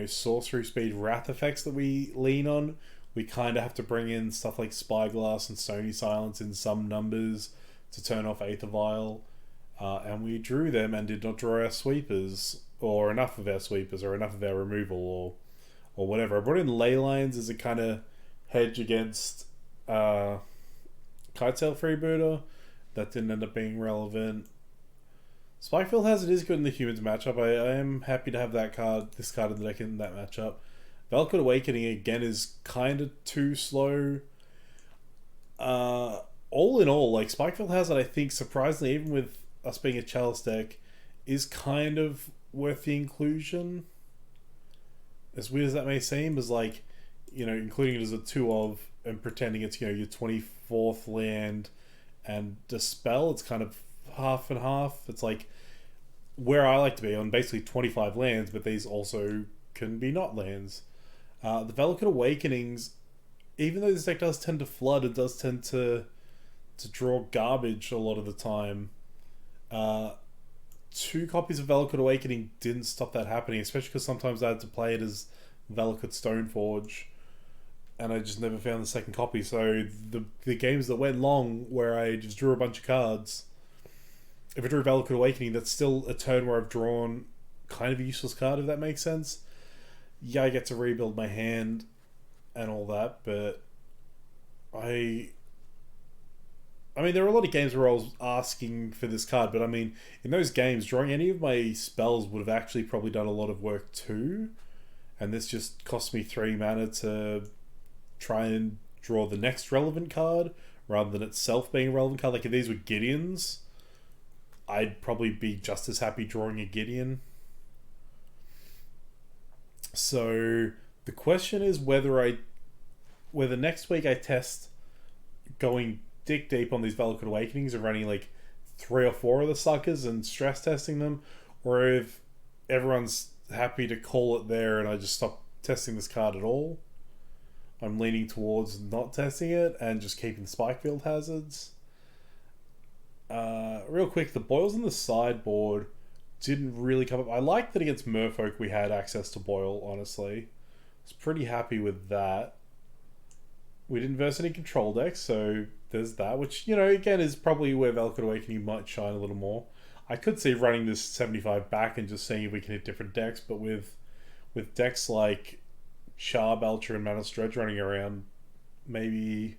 sorcery speed wrath effects that we lean on. We kind of have to bring in stuff like Spyglass and Stony Silence in some numbers to turn off Aether Vial. And we drew them and did not draw our sweepers, or enough of our sweepers, or enough of our removal, or whatever. I brought in Ley Lines as a kind of hedge against Kitetail Freebooter. That didn't end up being relevant. Spikefield Hazard is good in the humans matchup. I am happy to have this card in the deck in that matchup. Valakut Awakening again is kind of too slow. All in all, like Spikefield Hazard, I think surprisingly, even with us being a Chalice deck, is kind of worth the inclusion. As weird as that may seem, as like, including it as a 2 of and pretending it's, your 24th land and Dispel, it's kind of half and half. It's like where I like to be on basically 25 lands, but these also can be not lands. The Valakut Awakenings, even though this deck does tend to flood, it does tend to draw garbage a lot of the time. 2 copies of Valakut Awakening didn't stop that happening, especially because sometimes I had to play it as Valakut Stoneforge, and I just never found the second copy. So the games that went long where I just drew a bunch of cards, if I drew Valakut Awakening, that's still a turn where I've drawn kind of a useless card, if that makes sense. Yeah, I get to rebuild my hand and all that, but I mean, there were a lot of games where I was asking for this card, but I mean, in those games, drawing any of my spells would have actually probably done a lot of work too, and this just cost me 3 mana to try and draw the next relevant card, rather than itself being a relevant card. Like, if these were Gideons, I'd probably be just as happy drawing a Gideon. So the question is whether next week I test going dick deep on these Valakut Awakenings and running like 3 or 4 of the suckers and stress testing them, or if everyone's happy to call it there and I just stop testing this card at all. I'm leaning towards not testing it and just keeping the Spikefield Hazards. Real quick, the Boils in the sideboard didn't really come up. I liked that against Merfolk we had access to Boil, honestly. I was pretty happy with that. We didn't verse any control decks, so there's that, which, again, is probably where Valakut Awakening might shine a little more. I could see running this 75 back and just seeing if we can hit different decks, but with decks like Charbelcher and Mantle Dredge running around, maybe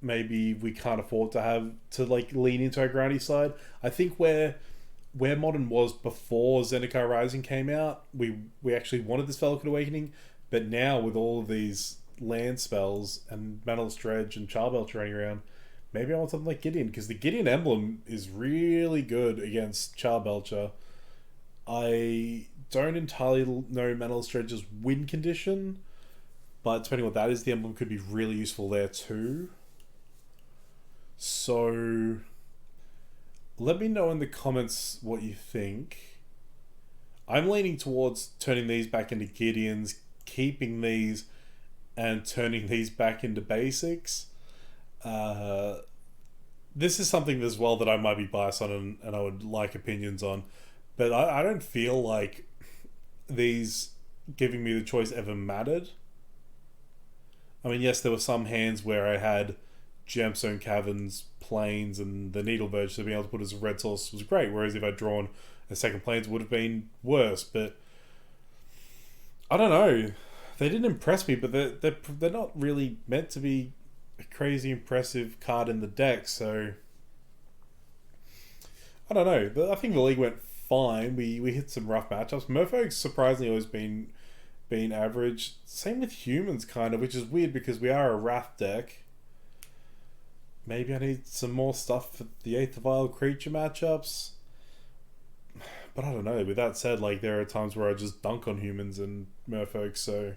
we can't afford to like lean into our groundy side. I think where Modern was before Zendikar Rising came out, we actually wanted this Valakut Awakening, but now with all of these land spells and Mantle Dredge and Charbelcher running around, maybe I want something like Gideon, because the Gideon emblem is really good against Charbelcher. I don't entirely know Mantle Dredge's win condition, but depending on what that is, the emblem could be really useful there too. So let me know in the comments what you think. I'm leaning towards turning these back into Gideons, keeping these, and turning these back into basics. This is something as well that I might be biased on and I would like opinions on, but I don't feel like these giving me the choice ever mattered. I mean, yes, there were some hands where I had Gemstone Caverns, Plains, and the Needle Verge, so being able to put as a red source was great, whereas if I'd drawn a second Plains it would have been worse. But I don't know, they didn't impress me, but they're not really meant to be a crazy impressive card in the deck, so I don't know. But I think the league went fine. We hit some rough matchups. Merfolk's surprisingly always been average. Same with humans, kind of, which is weird because we are a Wrath deck. Maybe I need some more stuff for the Aether Vial creature matchups. But I don't know. With that said, like, there are times where I just dunk on humans and Merfolk, so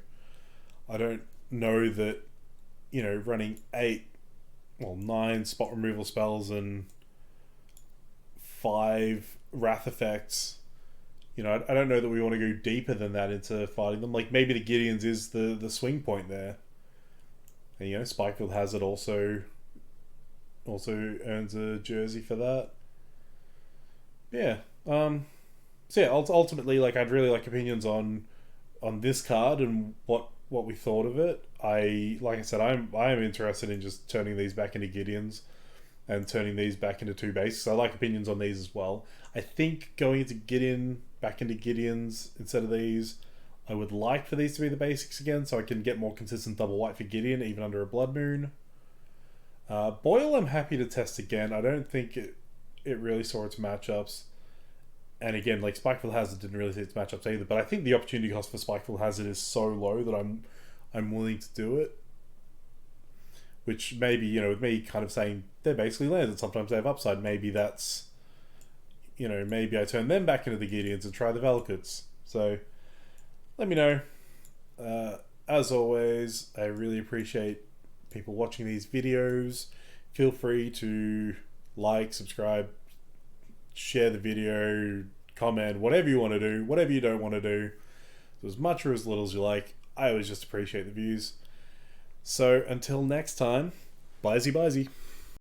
I don't know that, running 9 spot removal spells and 5 Wrath effects, I don't know that we want to go deeper than that into fighting them. Like, maybe the Gideons is the swing point there. And, Spikefield Hazard also also earns a jersey for that. Yeah. So yeah, ultimately, like I'd really like opinions on this card and what we thought of it. Like I said, I am interested in just turning these back into Gideons and turning these back into two basics. I like opinions on these as well. I think going into Gideon back into Gideons instead of these, I would like for these to be the basics again, so I can get more consistent double white for Gideon even under a Blood Moon. Boyle, I'm happy to test again. I don't think it really saw its matchups. And again, like Spikeful Hazard didn't really see its matchups either. But I think the opportunity cost for Spikeful Hazard is so low that I'm willing to do it. Which maybe, with me kind of saying they're basically lands and sometimes they have upside, maybe that's, maybe I turn them back into the Gideons and try the Velkuts. So let me know. As always, I really appreciate people watching these videos. Feel free to like, subscribe, share the video, comment, whatever you want to do, whatever you don't want to do. So as much or as little as you like. I always just appreciate the views. So until next time, bye-zy.